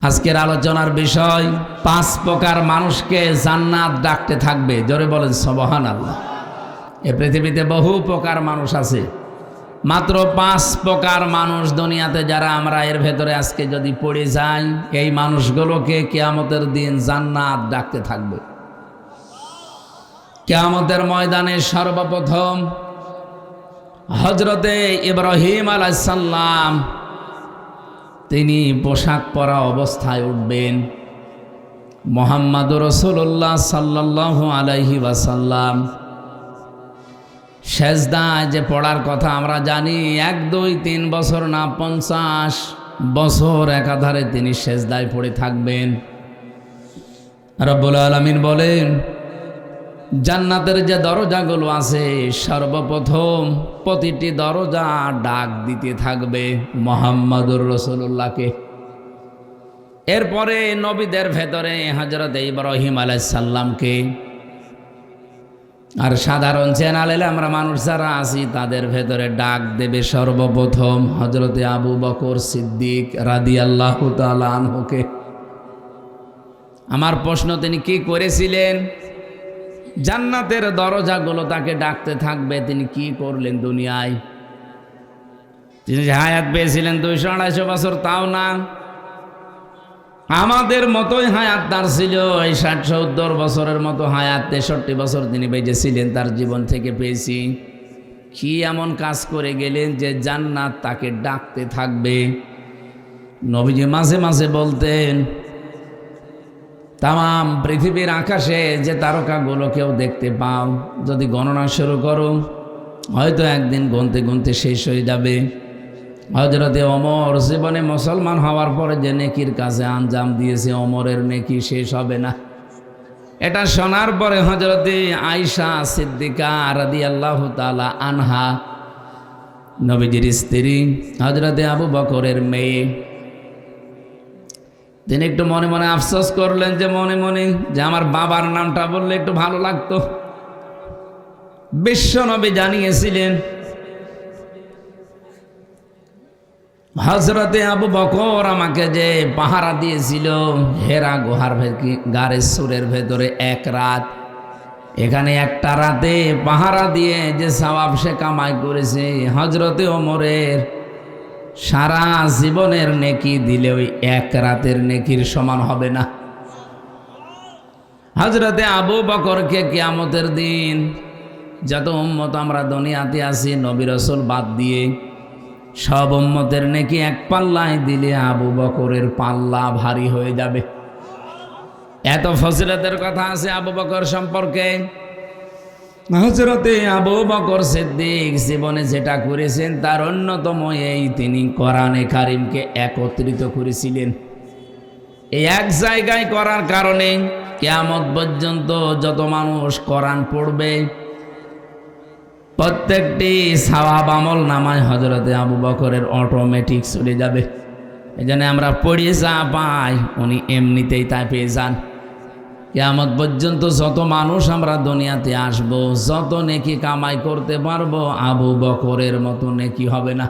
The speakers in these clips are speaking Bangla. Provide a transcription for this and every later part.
আজকের আলোচনার বিষয় ৫ প্রকার মানুষকে জান্নাত ডাকতে থাকবে। জোরে বলেন সুবহানাল্লাহ। এই পৃথিবীতে বহু প্রকার মানুষ আছে, মাত্র ৫ প্রকার মানুষ দুনিয়াতে যারা আমরা এর ভেতরে আজকে যদি পড়ে যাই, এই মানুষগুলোকে কিয়ামতের দিন জান্নাত ডাকতে থাকবে। কিয়ামতের ময়দানে সর্বপ্রথম হযরতে ইব্রাহিম আলাইহিস সালাম তিনি পোশাক পরা অবস্থায় উঠবেন। মুহাম্মদুর রাসূলুল্লাহ সাল্লাল্লাহু আলাইহি ওয়াসাল্লাম সেজদায় যে পড়ার কথা আমরা জানি, ১, ২, ৩ বছর না ৫০ বছর একাধারে তিনি সেজদায় পড়ে থাকবেন। রব্বুল আলামিন বলেন, জান্নাতের যে দরজাগুলো আছে সর্বপ্রথম প্রতিটি দরজা ডাক দিতে থাকবে মুহাম্মদুর রাসূলুল্লাহকে। এরপরে নবীদের ভেতরে হযরত ইব্রাহিম আলাইহিস সালামকে, আর সাধারণ চ্যানেলে আমরা মানুষ যারা আছি তাদের ভেতরে ডাক দেবে সর্বপ্রথম হযরতে আবু বকর সিদ্দিক রাদিয়াল্লাহু তাআলা আনহুকে। আমার প্রশ্ন, তিনি কি করেছিলেন? জান্নাতের দরজাগুলো তাকে ডাকতে থাকবে, তিনি কি করলেন দুনিয়ায়? তিনি যে হায়াত পেয়েছিলেন ২০০-২৫০ বছর, তাও না, আমাদের মতোই হায়াত তার ছিল। এই ৬০-৭০ বছরের মতো হায়াত, ৬৩ বছর তিনি বেঁচেছিলেন, তার জীবন থেকে পেয়েছি। কি এমন কাজ করে গেলেন যে জান্নাত তাকে ডাকতে থাকবে? নবীজি মাঝে মাঝে বলতেন, তাম পৃথিবীর আকাশে যে তারকাগুলো কেউ দেখতে পাও, যদি গণনা শুরু করো হয়তো একদিন গুনতে গুনতে শেষ হয়ে যাবে। হযরতে ওমর জীবনে মুসলমান হওয়ার পরে যে নেকির কাজে আঞ্জাম দিয়েছে, ওমরের নেকি শেষ হবে না। এটা শোনার পরে হযরতে আয়েশা সিদ্দিকা রাদিয়াল্লাহু তাআলা আনহা, নবীজির স্ত্রী, হযরতে আবু বকরের মেয়ে, তিনি একটু মনে মনে আফসোস করলেন যে মনে মনে যে আমার বাবার নামটা বললে একটু ভালো লাগতো। বিশ্বনবী জানিয়েছিলেন, হযরতে আবু বকর আমাকে যে পাহারা দিয়েছিল হেরা গুহার গারের সুরের ভেতরে ১ রাত, এখানে একটা রাতে পাহারা দিয়ে যে সওয়াব সে কামাই করেছে, হযরতে ওমরের সারা জীবনের নেকি দিলে ওই ১ রাতের নেকির সমান হবে না। হযরতে আবু বকরকে কিয়ামতের দিন যত উম্মত আমরা দুনিয়াতে আছি নবী রাসূল বাদ দিয়ে, সব উম্মতের নেকি এক পাল্লায় দিলে আবু বকরের পাল্লা ভারী হয়ে যাবে। এত ফজিলতের কথা আছে আবু বকর সম্পর্কে। হযরতে আবু বকর সিদ্দিক জীবনে যেটা করেছেন তার অন্যতম এই, তিনি কোরআনে কারিমকে একত্রিত করেছিলেন। এই এক জায়গায় করার কারণে কিয়ামত পর্যন্ত যত মানুষ কোরআন পড়বে প্রত্যেকটি সওয়াব আমল নামায় হযরতে আবু বকরের অটোমেটিক চলে যাবে। এজন্য আমরা পড়ি যা পাই উনি এমনিতেই তাই পেয়ে যান। কিয়ামত পর্যন্ত যত মানুষ আমরা দুনিয়াতে আসব, যত নেকি কামাই করতে পারবো, আবু বকরের মতো নেকি হবে না।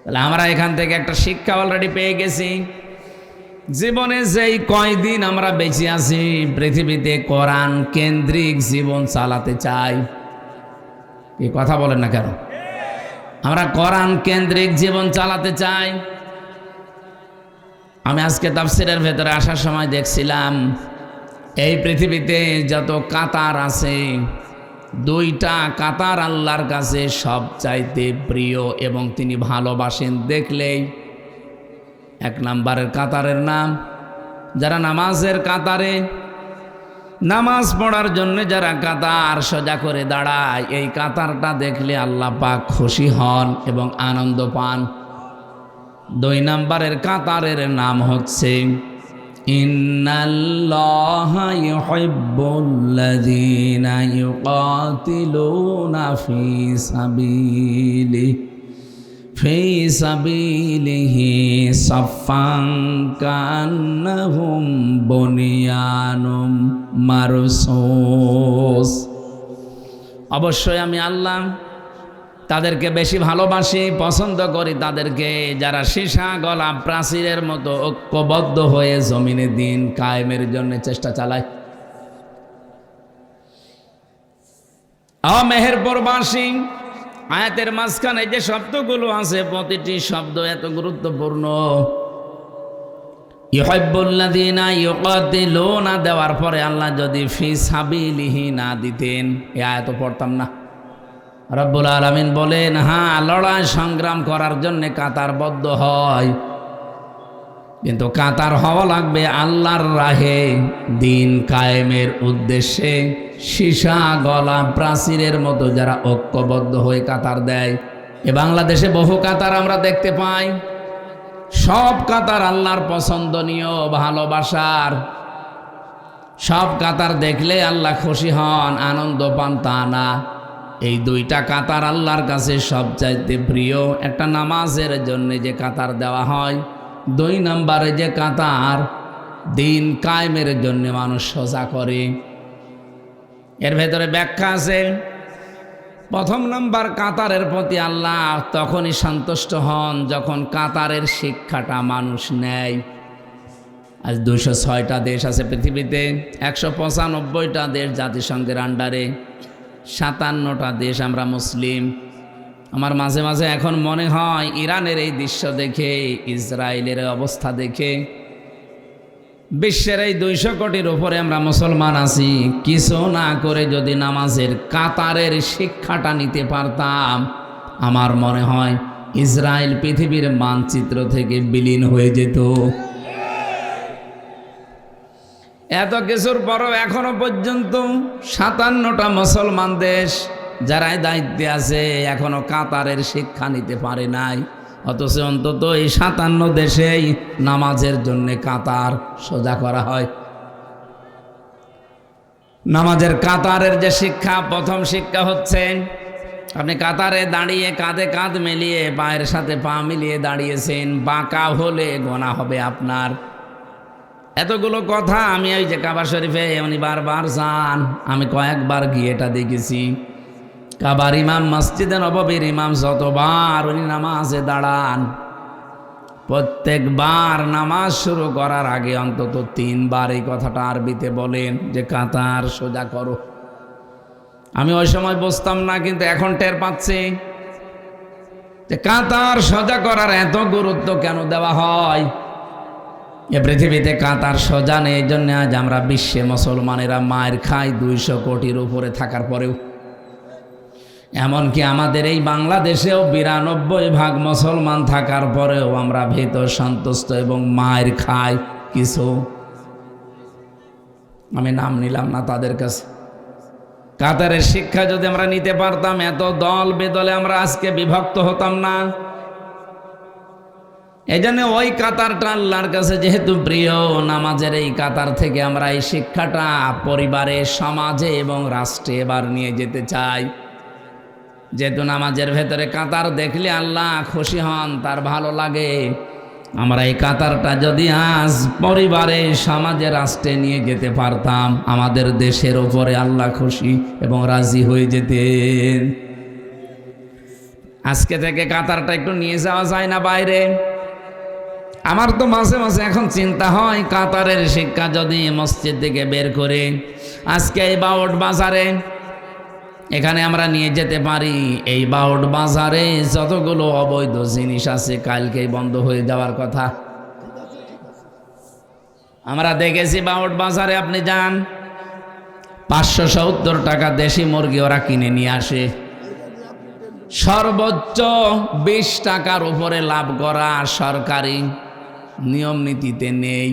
তাহলে আমরা এখান থেকে একটা শিক্ষা অলরেডি পেয়ে গেছি। জীবনে যেই কয়দিন আমরা বেঁচে আছি পৃথিবীতে কোরআন কেন্দ্রিক জীবন চালাতে চাই। এই কথা বলেন না কেন? আমরা কোরআন কেন্দ্রিক জীবন চালাতে চাই। আমি আজকে তাফসীরের ভেতরে আসার সময় দেখছিলাম, এই পৃথিবীতে যত কাতার আছে 2টা কাতার আল্লাহর কাছে সবচাইতে প্রিয় এবং তিনি ভালোবাসেন দেখলেই। 1 নম্বরের কাতারের নাম, যারা নামাজের কাতারে, নামাজ পড়ার জন্য যারা কাতার সোজা করে দাঁড়ায়, এই কাতারটা দেখলে আল্লাহ পাক খুশি হন এবং আনন্দ পান। 2 নম্বরের কাতারের নাম হচ্ছে ইন্নাল্লাহা ইউহিব্বুল্লাযীনা ইউকাতিলুনা ফি সাবিলিহি সাফফান কান্নাহুম বুনিয়ানুম মারসুস। অবশ্যই আমি আল্লাহ তাদেরকে বেশি ভালোবাসি, পছন্দ করি তাদেরকে যারা সীসা গলা প্রাচীরের মতো ঐক্যবদ্ধ হয়ে জমিনে দিন কায়েমের জন্য চেষ্টা চালায়। মেহেরপুরবাসী, আয়াতের মাঝখানে যে শব্দগুলো আছে প্রতিটি শব্দ এত গুরুত্বপূর্ণ। ইউহিব্বুল্লাযীনা ইউকাতিলুনা দেওয়ার পরে আল্লাহ যদি ফি সাবিলিহি না দিতেন এই আয়াত পড়তাম না। রব্বুল আলামিন বলেন, হ্যাঁ লড়াই সংগ্রাম করার জন্য কাতারবদ্ধ হয়, কিন্তু কাতার হওয়া লাগবে আল্লাহর রাহে দিন কায়েমের উদ্দেশ্যে। সীসা গলা প্রাচীরের মতো যারা ঐক্যবদ্ধ হয়ে কাতার দেয়। এ বাংলাদেশে বহু কাতার আমরা দেখতে পাই, সব কাতার আল্লাহর পছন্দনীয় ভালোবাসার। সব কাতার দেখলে আল্লাহ খুশি হন, আনন্দ পান তা না। এই দুইটা কাতার আল্লাহর কাছে সবচাইতে প্রিয়। একটা নামাজের জন্য যে কাতার দেওয়া হয়, 2 নম্বরে যে কাতার দিন কায়েমের জন্য মানুষ সোজা করে। এর ভেতরে ব্যাখ্যা আছে। 1 নম্বর কাতারের প্রতি আল্লাহ তখনই সন্তুষ্ট হন যখন কাতারের শিক্ষাটা মানুষ নেয়। আজ 206টা দেশ আছে পৃথিবীতে, 195টা দেশ জাতিসংঘের আন্ডারে, 57টা দেশ আমরা মুসলিম। আমার মাঝে মাঝে এখন মনে হয় ইরানের এই দৃশ্য দেখে, ইসরায়েলের অবস্থা দেখে, বিশ্বের এই 200 কোটির উপরে আমরা মুসলমান আছি, কিছু না করে যদি নামাজের কাতারের শিক্ষাটা নিতে পারতাম, আমার মনে হয় ইসরায়েল পৃথিবীর মানচিত্র থেকে বিলীন হয়ে যেত। এত কিছুর পরও এখনো পর্যন্ত 57টা মুসলমান দেশ যারা দায়িত্বে আছে এখনো কাতারের শিক্ষা নিতে পারে নাই। অথচ অন্তত এই 57 দেশেই নামাজের জন্য কাতার সোজা করা হয়। নামাজের কাতারের যে শিক্ষা, প্রথম শিক্ষা হচ্ছে আপনি কাতারে দাঁড়িয়ে কাঁধে কাঁধ মিলিয়ে পায়ের সাথে পা মিলিয়ে দাঁড়িয়েছেন, বাঁকা হলে গোনা হবে আপনার। এতগুলো কথা আমি ওই যে কাবা শরীফে উনি বারবার যান, আমি কয়েকবার গিয়ে এটা দেখেছি। কাবার ইমাম, মসজিদে নববীর ইমাম যতবার উনি নামাজে দাঁড়ান, প্রত্যেকবার নামাজ শুরু করার আগে অন্তত 3 বার এই কথাটা আরবিতে বলেন যে কাতার সোজা করো। আমি ওই সময় বুঝতাম না, কিন্তু এখন টের পাচ্ছি যে কাতার সোজা করার এত গুরুত্ব কেন দেওয়া হয়। এ পৃথিবীতে কাতার সোজা নেই, এই জন্য আজ আমরা বিশ্বে মুসলমানেরা মায়ের খাই 200 কোটির উপরে থাকার পরেও। এমনকি আমাদের এই বাংলাদেশেও 92% মুসলমান থাকার পরেও আমরা ভীত সন্তুষ্ট এবং মায়ের খাই কিছু, আমি নাম নিলাম না তাদের কাছে। কাতারের শিক্ষা যদি আমরা নিতে পারতাম, এত দল বেদলে আমরা আজকে বিভক্ত হতাম না। এই জন্য ওই কাতারটা আল্লাহর কাছে যেহেতু প্রিয়, নামাজের এই কাতার থেকে আমরা এই শিক্ষাটা পরিবারে, সমাজে এবং রাষ্ট্রে এবার নিয়ে যেতে চাই। যেহেতু নামাজের ভেতরে কাতার দেখলে আল্লাহ খুশি হন, তার ভালো লাগে। আমরা এই কাতারটা যদি আজ পরিবারে, সমাজে, রাষ্ট্রে নিয়ে যেতে পারতাম, আমাদের দেশের ওপরে আল্লাহ খুশি এবং রাজি হয়ে যেতেন। আজকে থেকে কাতারটা একটু নিয়ে যাওয়া যায় না বাইরে? আমার তো মাঝে মাঝে এখন চিন্তা হয়, কাতারের শিক্ষা যদি মসজিদ থেকে বের করে আজকে এই বাউট বাজারে এখানে আমরা নিয়ে যেতে পারি, এই বাউট বাজারে যতগুলো অবৈধ জিনিস আছে কালকেই বন্ধ হয়ে যাওয়ার কথা। আমরা দেখেছি বাউট বাজারে আপনি যান, 570 টাকা দেশি মুরগি ওরা কিনে নিয়ে আসে, সর্বোচ্চ 20 টাকার উপরে লাভ করা সরকারি নিয়ম নীতিতে নেই।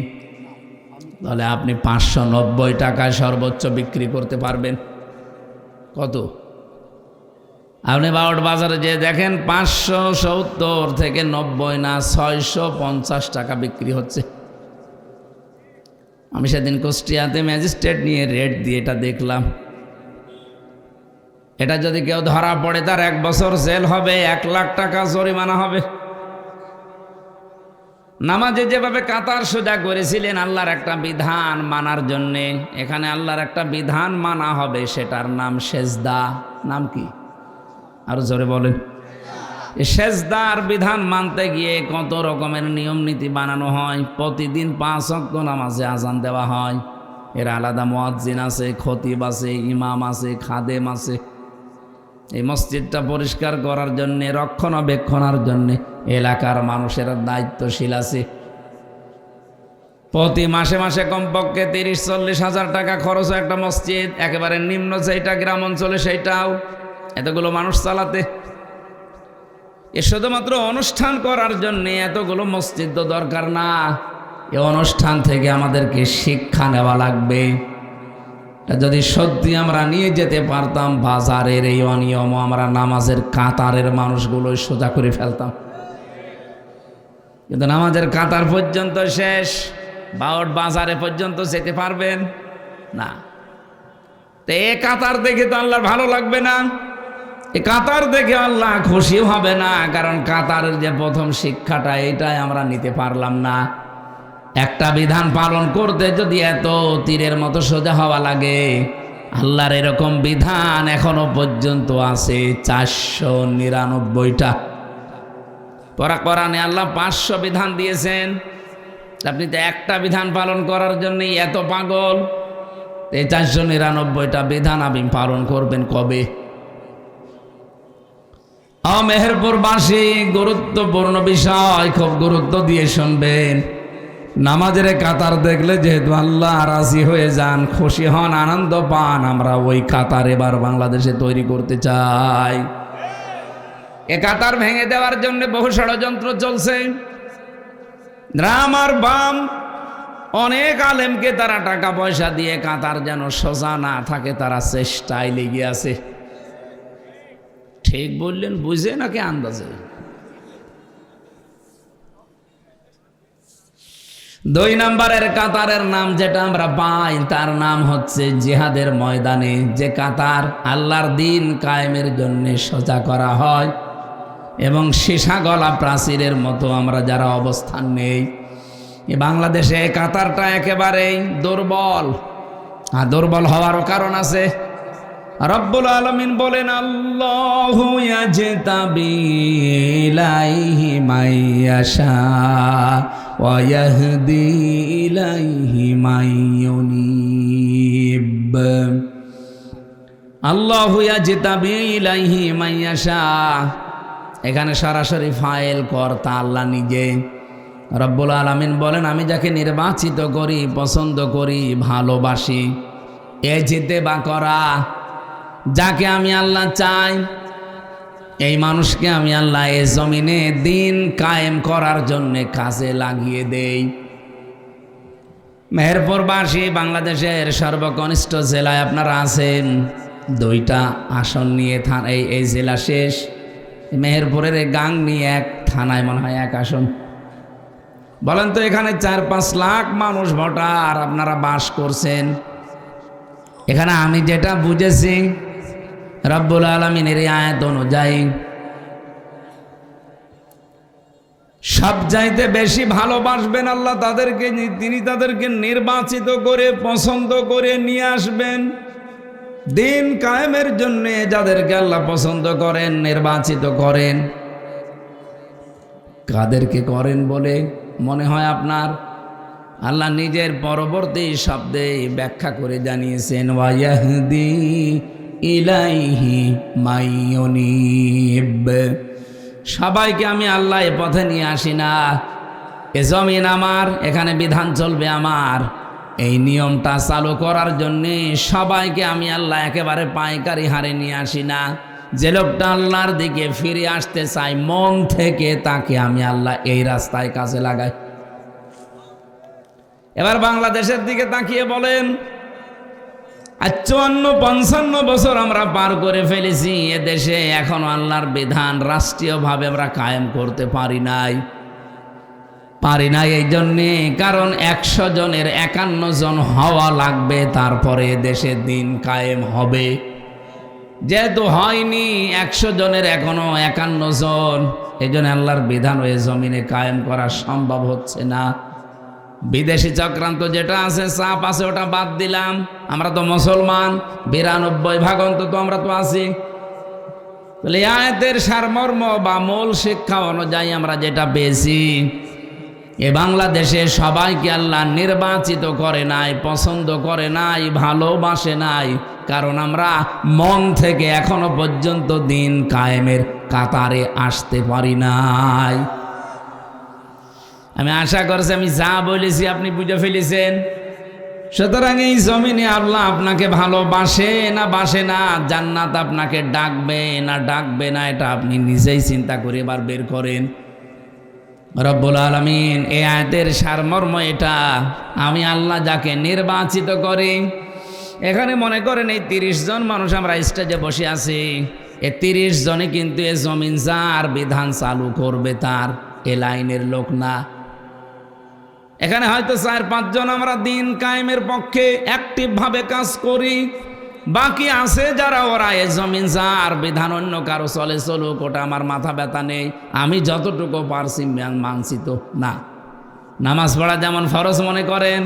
তাহলে আপনি 590 টাকায় সর্বোচ্চ বিক্রি করতে পারবেন। কত? আপনি বাউট বাজারে যে দেখেন 570 থেকে 90 না 650 টাকা বিক্রি হচ্ছে। আমি সেদিন কুষ্টিয়াতে ম্যাজিস্ট্রেট নিয়ে রেট দিয়ে এটা দেখলাম। এটা যদি কেউ ধরা পড়ে তার 1 বছর জেল হবে, 1 লাখ টাকা জরিমানা হবে। নামাজে যেভাবে কাতার সোজা করেছিলেন আল্লাহর একটা বিধান মানার জন্যে, এখানে আল্লাহর একটা বিধান মানা হবে, সেটার নাম সেজদা। নাম কি? আর জোরে বলেন। সেজদার বিধান মানতে গিয়ে কত রকমের নিয়ম নীতি বানানো হয়। প্রতিদিন 5 ওয়াক্ত নামাজে আজান দেওয়া হয়, এর আলাদা মুয়াজ্জিন আছে, খতিব আছে, ইমাম আছে, খাদেম আছে। এই মসজিদটা পরিষ্কার করার জন্যে, রক্ষণাবেক্ষণের জন্যে এলাকার মানুষের দায়িত্বশীল আছে। প্রতি মাসে মাসে কমপক্ষে 30-40 হাজার টাকা খরচ হয় একটা মসজিদ, একেবারে নিম্ন যেটা গ্রাম অঞ্চলে সেইটাও, এতগুলো মানুষ চালাতে। এ শুধুমাত্র অনুষ্ঠান করার জন্যে এতগুলো মসজিদ তো দরকার না। এই অনুষ্ঠান থেকে আমাদেরকে শিক্ষা নেওয়া লাগবে। যদি সত্যি আমরা নিয়ে যেতে পারতাম, বাজারের এই অনিয়ম আমরা নামাজের কাতারের মানুষগুলো সোজা করে ফেলতাম। কিন্তু নামাজের কাতার পর্যন্ত শেষ, বাউট বাজারে পর্যন্ত যেতে পারবেন না। তো এ কাতার দেখে তো আল্লাহর ভালো লাগবে না, এ কাতার দেখে আল্লাহ খুশি হবে না। কারণ কাতারের যে প্রথম শিক্ষাটা, এটাই আমরা নিতে পারলাম না। একটা বিধান পালন করতে যদি এত তীরের মতো সোজা হওয়া লাগে, আল্লাহর এরকম বিধান এখনো পর্যন্ত আছে 499টা। কোরআনে আল্লাহ 500 বিধান দিয়েছেন, আপনি তো একটা বিধান পালন করার জন্য এত পাগল। এই 499টা বিধান আপনি পালন করবেন কবে? মেহেরপুরবাসী, গুরুত্বপূর্ণ বিষয়, খুব গুরুত্ব দিয়ে শুনবেন। নামাজের কাতার দেখলে যেহেতু আল্লাহ রাজি হয়ে যান, খুশি হন, আনন্দ পান, আমরা ওই কাতার এবার বাংলাদেশে তৈরি করতে চাই। এ কাতার ভেঙে দেওয়ার জন্য বহু ষড়যন্ত্র চলছে। রাম আর বাম অনেক আলেমকে তারা টাকা পয়সা দিয়ে কাতার যেন সোজা না থাকে তারা চেষ্টায় লেগে আছে। ঠিক বললেন বুঝে নাকি আন্দাজে? 2 নম্বরের কাতারের নাম যেটা আমরা পাই, তার নাম হচ্ছে জিহাদের ময়দানে যে কাতার আল্লাহর দিন কায়েমের জন্য সোজা করা হয়। এবং সীসা গলা প্রাচীরের মতো আমরা যারা অবস্থান নেই, বাংলাদেশে কাতারটা একেবারেই দুর্বল। আর দুর্বল হওয়ারও কারণ আছে। রব্বুল আলামিন বলেন, আল্লাহু ইয়াজতাবি ইলাইহি মাইয়াশা ওয়া ইয়াহদি ইলাইহি মাইয়ুনিব। আল্লাহু ইয়াজতাবি ইলাইহি মাইয়াশা, এখানে সরাসরি ফাইল কর্তা আল্লাহ নিজে। রব্বুল আলামিন বলেন, আমি যাকে নির্বাচিত করি, পছন্দ করি, ভালোবাসি। এ যেতে বা করা, যাকে আমি আল্লাহ চাই, এই মানুষকে আমি আল্লাহ এ জমিনে দিন কায়েম করার জন্য কাজে লাগিয়ে দেই। মেহেরপুরবাসী, বাংলাদেশের সর্বকনিষ্ঠ জেলায় আপনারা আছেন। 2টা আসন নিয়ে এই জেলা শেষ। মেহেরপুরের গাং নিয়ে 1 থানায় মনে হয় 1 আসন। বলেন তো, এখানে 4-5 লাখ মানুষ ভোটার আপনারা বাস করছেন। এখানে আমি যেটা বুঝেছি, রব্বুল আলামিনের আয়াত অনুযায়ী সব চাইতে বেশি ভালোবাসবেন আল্লাহ তাদেরকে, তিনি তাদেরকে নির্বাচিত করে পছন্দ করে নিয়ে আসবেন দিন কায়েমের জন্য। যাদেরকে আল্লাহ পছন্দ করেন, নির্বাচিত করেন, কাদেরকে করেন বলে মনে হয় আপনার? আল্লাহ নিজের পরবর্তী শব্দে ব্যাখ্যা করে জানিয়েছেন, ওয়া ইয়াহদি ইলাইহি মাইয়ুনিব। সবাইকে আমি আল্লাহ এ পথে নিয়ে আসি না। এ জমিন আমার, এখানে বিধান চলবে আমার। এই নিয়মটা চালু করার জন্যে সবাইকে আমি আল্লাহ একেবারে পাইকারি হারে নিয়ে আসি না। যে লোকটা আল্লাহর দিকে ফিরে আসতে চাই মন থেকে, তাকে আমি আল্লাহ এই রাস্তায় কাজে লাগাই। এবার বাংলাদেশের দিকে তাকিয়ে বলেন, 54-55 বছর আমরা পার করে ফেলেছি, এ দেশে এখনো আল্লাহর বিধান রাষ্ট্রীয়ভাবে আমরা কায়েম করতে পারি নাই। এই জন্যে কারণ 100 জনের 51 জন হওয়া লাগবে, তারপরে দেশে দিন কায়েম হবে। যেহেতু হয়নি, 100 জনের এখনো 51 জন, এই জন্য আল্লাহর বিধান ওই জমিনে কায়েম করা সম্ভব হচ্ছে না। বিদেশি চক্রান্ত যেটা আছে, চাপ আছে, ওটা বাদ দিলাম। আমরা তো মুসলমান, 92 ভাগ অন্তত আমরা তো আছি। তাহলে আয়াতের সারমর্ম বা মূল শিক্ষা অনুযায়ী আমরা যেটা পেয়েছি, এ বাংলাদেশে সবাইকে আল্লাহ নির্বাচিত করে নাই, পছন্দ করে নাই, ভালোবাসে নাই, কারণ আমরা মন থেকে এখনো পর্যন্ত দিন কায়েমের কাতারে আসতে পারি নাই। আমি আশা করছি আমি যা বলেছি আপনি বুঝে ফেলেছেন। সুতরাং এই জমিনে আল্লাহ আপনাকে ভালোবাসে না বাসে না, জান্নাত আপনাকে ডাকবে না ডাকবে না, এটা আপনি নিজেই চিন্তা করে এবার বের করেন। রব্বুল আলামিন এই আয়াতের সারমর্ম এটা, আমি আল্লাহ যাকে নির্বাচিত করি। এখানে মনে করেন এই 30 জন মানুষ আমরা স্টেজে বসে আছি, এই 30 জনে কিন্তু এ জমিন যার বিধান চালু করবে তার এ লাইনের লোক না। এখানে হয়তো 4-5 জন আমরা দিন কায়েমের পক্ষে অ্যাক্টিভ ভাবে কাজ করি, বাকি আছে যারা ওরা এ জমিন যার বিধান অন্য কারো চলে চলুক, ওটা আমার মাথা ব্যথা নেই, আমি যতটুকু পারছি মানছি তো না। নামাজ পড়া যেমন ফরজ মনে করেন,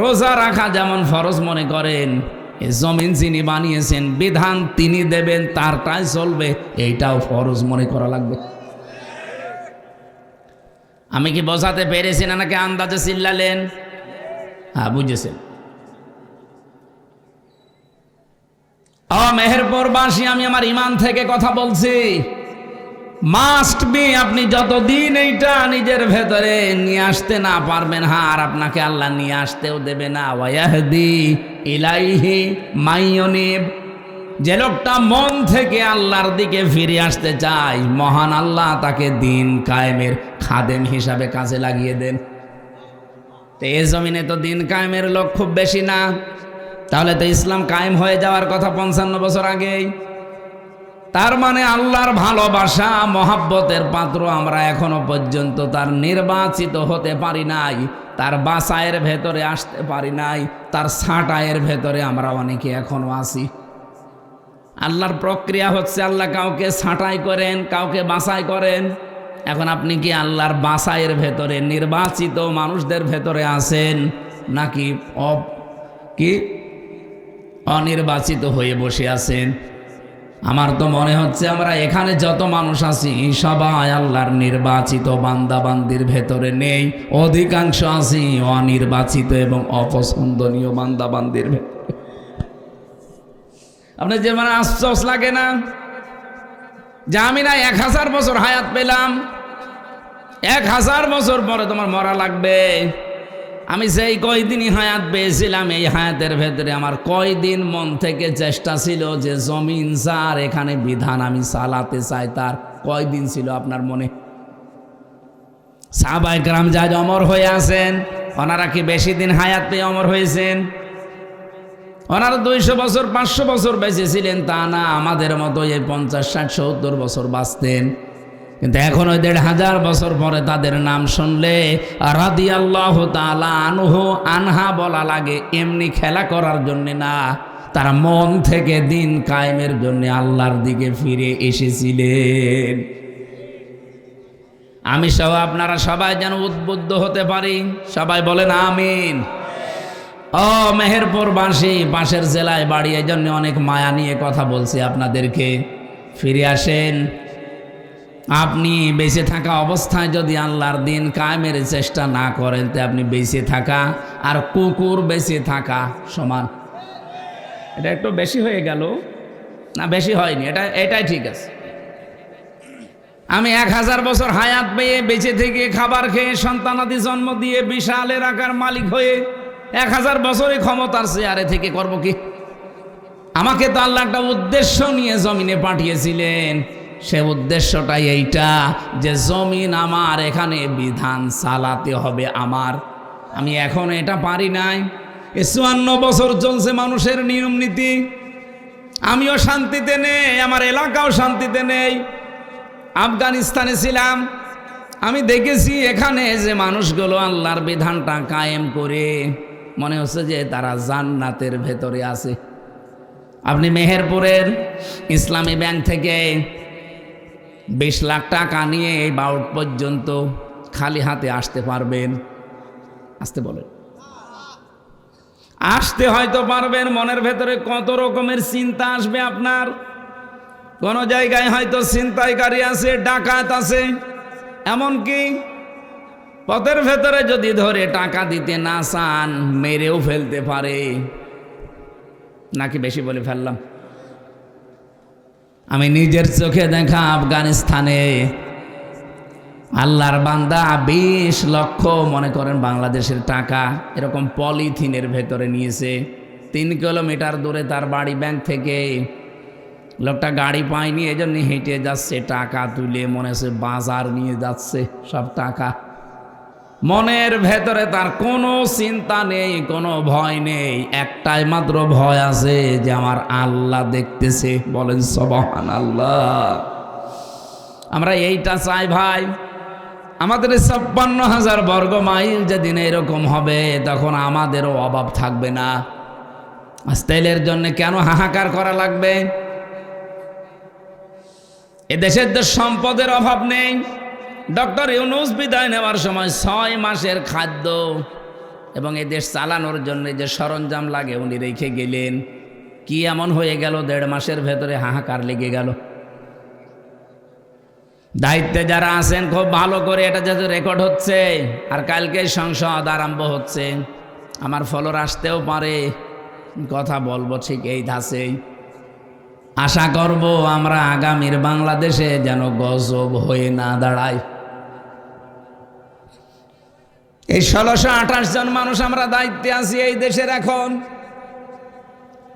রোজা রাখা যেমন ফরজ মনে করেন, এ জমিন যিনি বানিয়েছেন বিধান তিনি দেবেন, তারটাই চলবে, এইটাও ফরজ মনে করা লাগবে। আমি কি বোঝাতে পেরেছি না নাকি আন্দাজে চিল্লালেন? হ্যাঁ বুঝেছেন। মেহেরপুরবাসী, আমি আমার ইমান থেকে কথা বলছি। মাস্ট বি আপনি যতদিন এইটা নিজের ভেতরে নিয়ে আসতে না পারবেন, আর আপনাকে আল্লাহ নিয়ে আসতেও দেবে না। ওয়াহদি ইলাইহি মাইয়ুনিব, যে লোকটা মন থেকে আল্লাহর দিকে ফিরে আসতে চায়, মহান আল্লাহ তাকে দিন কায়েমের খাদেম হিসাবে কাজে লাগিয়ে দেন। তো এই জমিনে তো দিন কায়েমের লোক খুব বেশি না, তাহলে তো ইসলাম কায়েম হয়ে যাওয়ার কথা 55 বছর আগেই। তার মানে আল্লাহর ভালোবাসা মহাব্বতের পাত্র আমরা এখনো পর্যন্ত তার নির্বাচিত হতে পারি নাই, তার বাসায়ের ভেতরে আসতে পারি নাই, তার ছাঁটাইয়ের ভেতরে আমরা অনেকে এখনো আছি। আল্লাহর প্রক্রিয়া হচ্ছে আল্লাহ কাউকে ছাঁটাই করেন, কাউকে বাছাই করেন। এখন আপনি কি আল্লাহর বাছাইয়ের ভেতরে নির্বাচিত মানুষদের ভেতরে আছেন, নাকি অনির্বাচিত হয়ে বসে আছেন? আমার তো মনে হচ্ছে আমরা এখানে যত মানুষ আছি সবাই আল্লাহর নির্বাচিত বান্দাবান্দির ভেতরে নেই, অধিকাংশ আছি অনির্বাচিত এবং অপছন্দনীয় বান্দাবান্দির ভেতরে। আপনার যে মানে আশ্চর্য লাগে না যে আমি না 1000 বছর হায়াত পেলাম, 1000 বছর পরে তোমার মরা লাগবে। আমি সেই কয়দিনই হায়াত পেয়েছিলাম, এই হায়াতের ভেতরে আমার কয়দিন মন থেকে চেষ্টা ছিল যে জমিন যার এখানে বিধান আমি চালাতে চাই, তার কয়দিন ছিল আপনার মনে? সাহাবায়ে কেরাম যা অমর হয়ে আছেন, ওনারা কি বেশি দিন হায়াত পেয়ে অমর হয়েছেন? ওনারা 200 বছর 500 বছর বেঁচে ছিলেন তা না, আমাদের মতো এই 50, 60, 70 বছর বাঁচতেন। কিন্তু এখন ওই 1500 বছর পরে তাদের নাম শুনলে রাদিয়াল্লাহু তাআলা আনহু আনহা বলা লাগে, এমনি খেলা করার জন্য না, তারা মন থেকে দিন কায়েমের জন্য আল্লাহর দিকে ফিরে এসেছিলেন। আমি সহ আপনারা সবাই যেন উদ্বুদ্ধ হতে পারি, সবাই বলেন আমিন। ও মেহেরপুরবাসী, পাশের জেলায় বাড়ি, এই জন্য অনেক মায়া নিয়ে কথা বলছি আপনাদেরকে। ফিরে আসেন। আপনি বেঁচে থাকা অবস্থায় যদি আল্লাহর দিন কায়েমের চেষ্টা না করেন, তো আপনি বেঁচে থাকা আর কুকুর বেঁচে থাকা সমান। এটা একটু বেশি হয়ে গেল না? বেশি হয়নি, এটাই ঠিক আছে। আমি 1000 বছর হায়াত পেয়ে বেঁচে থেকে খাবার খেয়ে সন্তানাদি জন্ম দিয়ে বিশাল এলাকার মালিক হয়ে 1000 বছরে ক্ষমতার চেয়ারে থেকে করব কি? আমাকে তো আল্লাহ একটা উদ্দেশ্য নিয়ে জমিনে পাঠিয়েছিলেন। সে উদ্দেশ্যটাই এইটা যে জমিন আমার, এখানে বিধান চালাতে হবে আমার। আমি এখন এটা পারি নাই। 54 বছর চলছে মানুষের নিয়ম নীতি, আমিও শান্তিতে নেই, আমার এলাকাও শান্তিতে নেই। আফগানিস্তানে ছিলাম, আমি দেখেছি এখানে যে মানুষগুলো আল্লাহর বিধানটা কায়েম করে মনে হচ্ছে যে তারা জান্নাতের ভেতরে আছে। আপনি মেহেরপুরের ইসলামী ব্যাংক থেকে 20 লাখ টাকা নিয়ে এই বাউট পর্যন্ত খালি হাতে আসতে পারবেন? আসতে বলেন। আসতে হয়তো পারবেন, মনের ভেতরে কত রকমের চিন্তা আসবে আপনার। কোন জায়গায় হয়তো ছিনতাইকারী আছে, ডাকাত আছে, এমনকি পথের ভেতরে যদি ধরে টাকা দিতে না চান মেরেও ফেলতে পারে। নাকি বেশি বলে ফেললাম? আমি নিজের চোখে দেখা আফগানিস্তানে আল্লাহর বান্দা 20 লক্ষ মনে করেন বাংলাদেশের টাকা এরকম পলিথিনের ভেতরে নিয়েছে। 3 কিলোমিটার দূরে তার বাড়ি, ব্যাংক থেকে। লোকটা গাড়ি পায়নি, এজন্য হেঁটে যাচ্ছে, টাকা তুলে মনে হচ্ছে বাজার নিয়ে যাচ্ছে সব টাকা। মনের ভেতরে তার কোনো চিন্তা নেই, কোনো ভয় নেই, একটাই মাত্র ভয় আছে যে আমার আল্লাহ দেখতেছে। বলেন সুবহানাল্লাহ। আমরা এইটা চাই ভাই। আমাদের 56,000 বর্গ মাইল যেদিন এরকম হবে তখন আমাদেরও অভাব থাকবে না। তেলের জন্য কেন হাহাকার করা লাগবে? এ দেশের তো সম্পদের অভাব নেই। ডক্টর ইউনূস বিদায় নেওয়ার সময় 6 মাসের খাদ্য এবং এ দেশ চালানোর জন্য যে সরঞ্জাম লাগে উনি রেখে গেলেন। কি এমন হয়ে গেল 1.5 মাসের ভেতরে হাহাকার লেগে গেল? দায়িত্বে যারা আছেন খুব ভালো করে এটা যেহেতু রেকর্ড হচ্ছে, আর কালকে সংসদ আরম্ভ হচ্ছে, আমার ফলোর আসতেও পারে, কথা বলবো ঠিক এই ধাঁচেই। আশা করব আমরা আগামীর বাংলাদেশে যেন গজব হয়ে না দাঁড়ায়। এই 1628 জন মানুষ আমরা দায়িত্বে আছি এই দেশের। এখন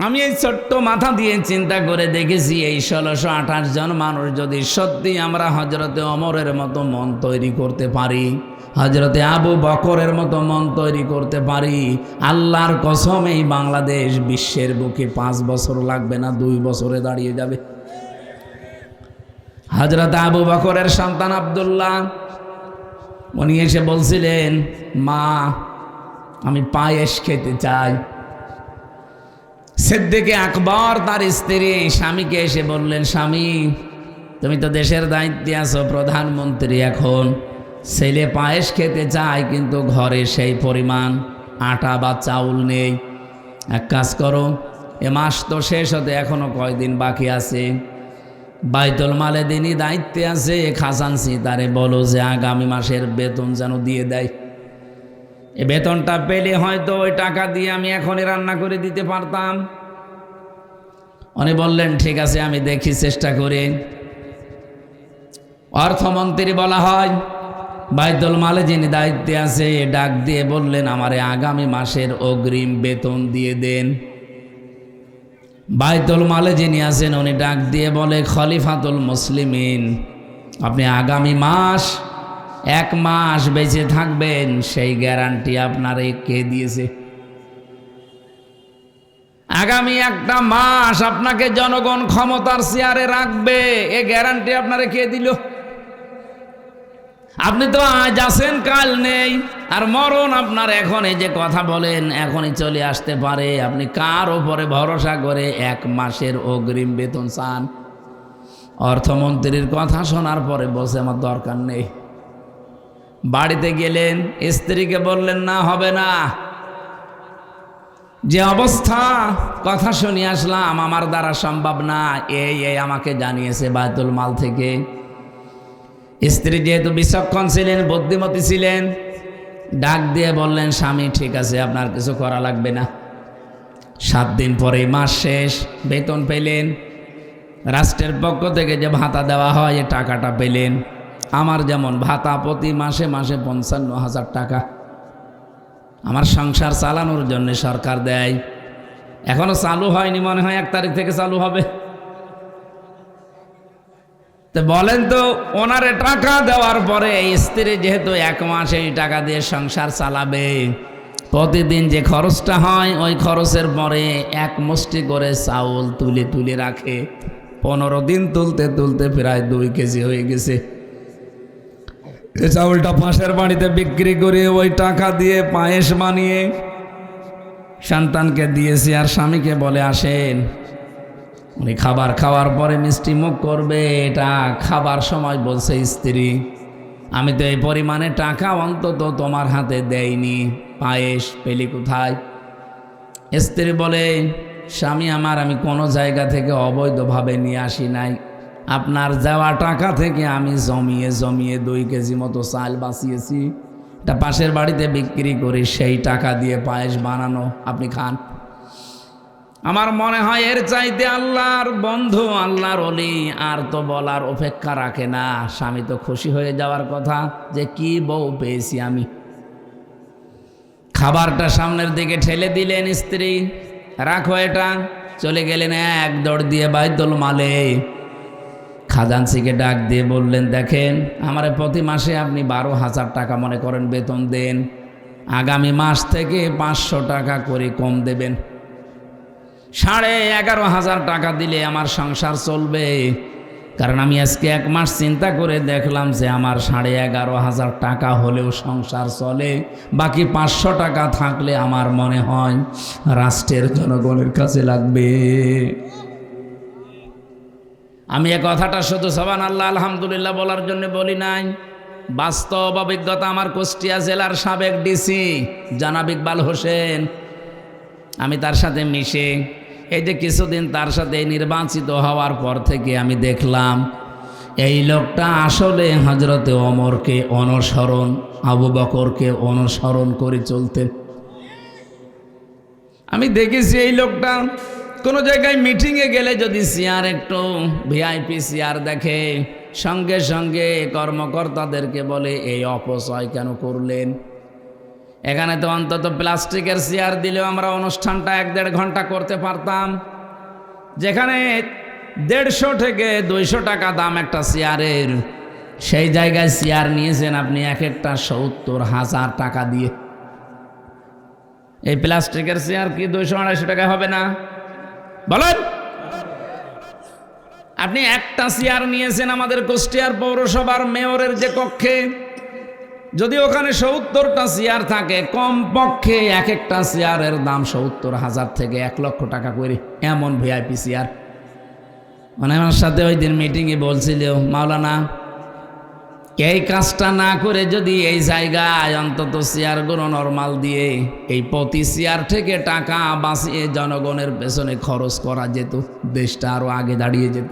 আমি এই ছোট্ট মাথা দিয়ে চিন্তা করে দেখেছি, এই 1628 জন মানুষ যদি সত্যি আমরা হজরতে ওমরের মতো মন তৈরি করতে পারি, হজরতে আবু বকরের মতো মন তৈরি করতে পারি, আল্লাহর কসম এই বাংলাদেশ বিশ্বের বুকে 5 বছর লাগবে না, 2 বছরে দাঁড়িয়ে যাবে। হজরত আবু বকরের সন্তান আব্দুল্লাহ উনি এসে বলছিলেন, মা আমি পায়েস খেতে চাই। সিদ্দিক আকবর তার স্ত্রী স্বামীকে এসে বললেন, স্বামী তুমি তো দেশের দায়িত্বে আছো, প্রধানমন্ত্রী, এখন ছেলে পায়েস খেতে চায় কিন্তু ঘরে সেই পরিমাণ আটা বা চাউল নেই। এক কাজ করো, এ মাস তো শেষ হতে এখনো কয়দিন বাকি আছে, বাইতুল মালে দিনই দায়িত্বে আছে, খাজানসি তারে বলো যে আগামী মাসের বেতন যেন দিয়ে দেয়। এ বেতনটা পেলে হয়তো ওই টাকা দিয়ে আমি এখনই রান্না করে দিতে পারতাম। উনি বললেন ঠিক আছে আমি দেখি, চেষ্টা করে। অর্থমন্ত্রী বলা হয়, বাইতুল মালে যিনি দায়িত্বে আছে ডাক দিয়ে বললেন, আমারে আগামী মাসের অগ্রিম বেতন দিয়ে দেন। বাইতুল মালে যিনি আছেন উনি ডাক দিয়ে বলে, খলিফাতুল মুসলিমিন আপনি আগামী মাস 1 মাস বেঁচে থাকবেন সেই গ্যারান্টি আপনারে কে দিয়েছে? আগামী 1টা মাস আপনাকে জনগণ ক্ষমতার চেয়ারে রাখবে, এ গ্যারান্টি আপনারে কে দিল? আপনি তো আজ আছেন কাল নেই, আর মরণ আপনার এখন, এই যে কথা বলেন এখনই চলে আসতে পারে। আপনি কার ওপরে ভরসা করে 1 মাসের অগ্রিম বেতন চান? অর্থমন্ত্রীর কথা শোনার পরে বলছে আমার দরকার নেই। বাড়িতে গেলেন, স্ত্রীকে বললেন না হবে না, যে অবস্থা কথা শুনে আসলাম আমার দ্বারা সম্ভব না, এই আমাকে জানিয়েছে বাইতুল মাল থেকে। স্ত্রী যেহেতু বিচক্ষণ ছিলেন, বুদ্ধিমতী ছিলেন, ডাক দিয়ে বললেন, স্বামী ঠিক আছে আপনার কিছু করা লাগবে না। 7 দিন পরে মাস শেষ, বেতন পেলেন, রাষ্ট্রের পক্ষ থেকে যে ভাতা দেওয়া হয় এ টাকাটা পেলেন। আমার যেমন ভাতা প্রতি মাসে মাসে 55,000 টাকা আমার সংসার চালানোর জন্য সরকার দেয়। এখনো চালু হয়নি, মনে হয় 1 তারিখ থেকে চালু হবে। তো বলেন তো, ওনারে টাকা দেওয়ার পরে স্ত্রী যেহেতু 1 মাস এই টাকা দিয়ে সংসার চালাবে, প্রতিদিন যে খরচটা হয় ওই খরচের পরে 1 মুষ্টি করে চাউল তুলে তুলে রাখে। 15 দিন তুলতে তুলতে প্রায় 2 কেজি হয়ে গেছে। এই চাউলটা পাশের বাড়িতে বিক্রি করে ওই টাকা দিয়ে পায়েস বানিয়ে সন্তানকে দিয়েছি, আর স্বামীকে বলে আসেন। উনি খাবার খাওয়ার পরে মিষ্টি মুখ করবে, এটা খাবার সময় বলছে স্ত্রী, আমি তো এই পরিমাণে টাকা অন্তত তোমার হাতে দেইনি, পায়েস পেলি কোথায়? স্ত্রী বলে, স্বামী আমার, আমি কোনো জায়গা থেকে অবৈধভাবে নিয়ে আসি নাই, আপনার দেওয়া টাকা থেকে আমি জমিয়ে জমিয়ে 2 কেজি মতো চাল বাঁচিয়েছি, এটা পাশের বাড়িতে বিক্রি করে সেই টাকা দিয়ে পায়েস বানানো, আপনি খান। আমার মনে হয় এর চাইতে আল্লাহর বন্ধু, আল্লাহর ওলি আর তো বলার অপেক্ষা রাখে না। স্বামী তো খুশি হয়ে যাওয়ার কথা যে কি বউ পেয়েছি আমি। খাবারটা সামনের দিকে ঠেলে দিলেন স্ত্রী, রাখো এটা। চলে গেলেন এক দৌড় দিয়ে বাইতুল মালে। খাজানসিকে ডাক দিয়ে বললেন, দেখেন আমার প্রতি মাসে আপনি 12,000 টাকা মনে করেন বেতন দেন, আগামী মাস থেকে 500 টাকা করে কম দেবেন। 11,500 টাকা দিলে আমার সংসার চলবে। কারণ আমি আজকে 1 মাস চিন্তা করে দেখলাম যে আমার 11,500 টাকা হলেও সংসার চলে, বাকি 500 টাকা থাকলে আমার মনে হয় রাষ্ট্রের জনগণের কাছে লাগবে। আমি এ কথাটা শুধু সুবহানাল্লাহ আলহামদুলিল্লাহ বলার জন্য বলি নাই, বাস্তব অভিজ্ঞতা। আমার কুষ্টিয়া জেলার সাবেক ডিসি জনাব ইকবাল হোসেন, আমি তার সাথে মিশে এই যে কিছুদিন তার সাথে নির্বাচিত হওয়ার পর থেকে আমি দেখলাম এই লোকটা আসলে হযরতে ওমরকে অনুসরণ, আবু বকরকে অনুসরণ করে চলতেন। আমি দেখেছি এই লোকটা কোনো জায়গায় মিটিংয়ে গেলে যদি চেয়ার একটু ভিআইপি চেয়ার দেখে, সঙ্গে সঙ্গে কর্মকর্তাদেরকে বলে এই অপচয় কেন করলেন। এখানে তো অন্তত প্লাস্টিকের চেয়ার দিলেও আমরা অনুষ্ঠানটা 1-1.5 ঘন্টা করতে পারতাম। যেখানে 150 থেকে 200 টাকা দাম একটা চেয়ারের, সেই জায়গায় চেয়ার নিয়েছেন আপনি এক একটা 70,000 টাকা দিয়ে। এই প্লাস্টিকের চেয়ার কি 200-250 টাকা হবে না বলেন? আপনি একটা চেয়ার নিয়েছেন আমাদের কুষ্টিয়ার পৌরসভার মেয়রের যে কক্ষে, যদি ওখানে 70টা চেয়ার থাকে, কমপক্ষে এক একটা চেয়ারের দাম 70,000 থেকে 1 লক্ষ টাকা করে, এমন ভিআইপি চেয়ার। মানে আমার সাথে ওই দিন মিটিংয়ে বলছিল, মাওলানা এই কাজটা না করে যদি এই জায়গায় অন্তত চেয়ারগুলো নরমাল দিয়ে এই প্রতি চেয়ার থেকে টাকা বাঁচিয়ে জনগণের পেছনে খরচ করা যেত, দেশটা আরো আগে দাঁড়িয়ে যেত।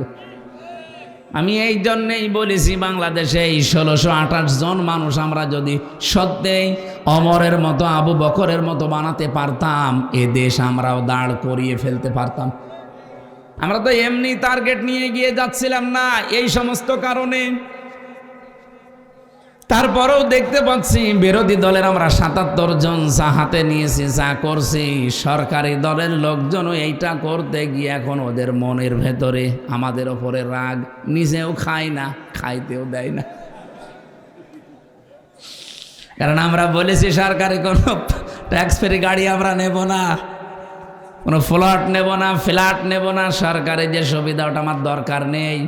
আমি এই জন্যেই বলেছি, বাংলাদেশে এই 1628 জন মানুষ আমরা যদি সত্যিই ওমরের মতো, আবু বকরের মতো বানাতে পারতাম, এ দেশ আমরাও দাঁড় করিয়ে ফেলতে পারতাম। আমরা তো এমনি টার্গেট নিয়ে গিয়ে যাচ্ছিলাম না, এই সমস্ত কারণে। তারপরেও দেখতে পাচ্ছি বিরোধী দলের আমরা 77 জন যা হাতে নিয়েছি, যা করছি, সরকারি দলের লোকজনও এইটা করতে গিয়ে এখন ওদের মনের ভেতরে আমাদের ওপরে রাগ, নিজেও খায় না, খাইতেও দেয় না। কারণ আমরা বলেছি সরকারি কোনো ট্যাক্স ফ্রি গাড়ি আমরা নেব না, কোনো প্লট নেব না, ফ্ল্যাট নেব না, সরকারি যে সুবিধা ওটা আমার দরকার নেই।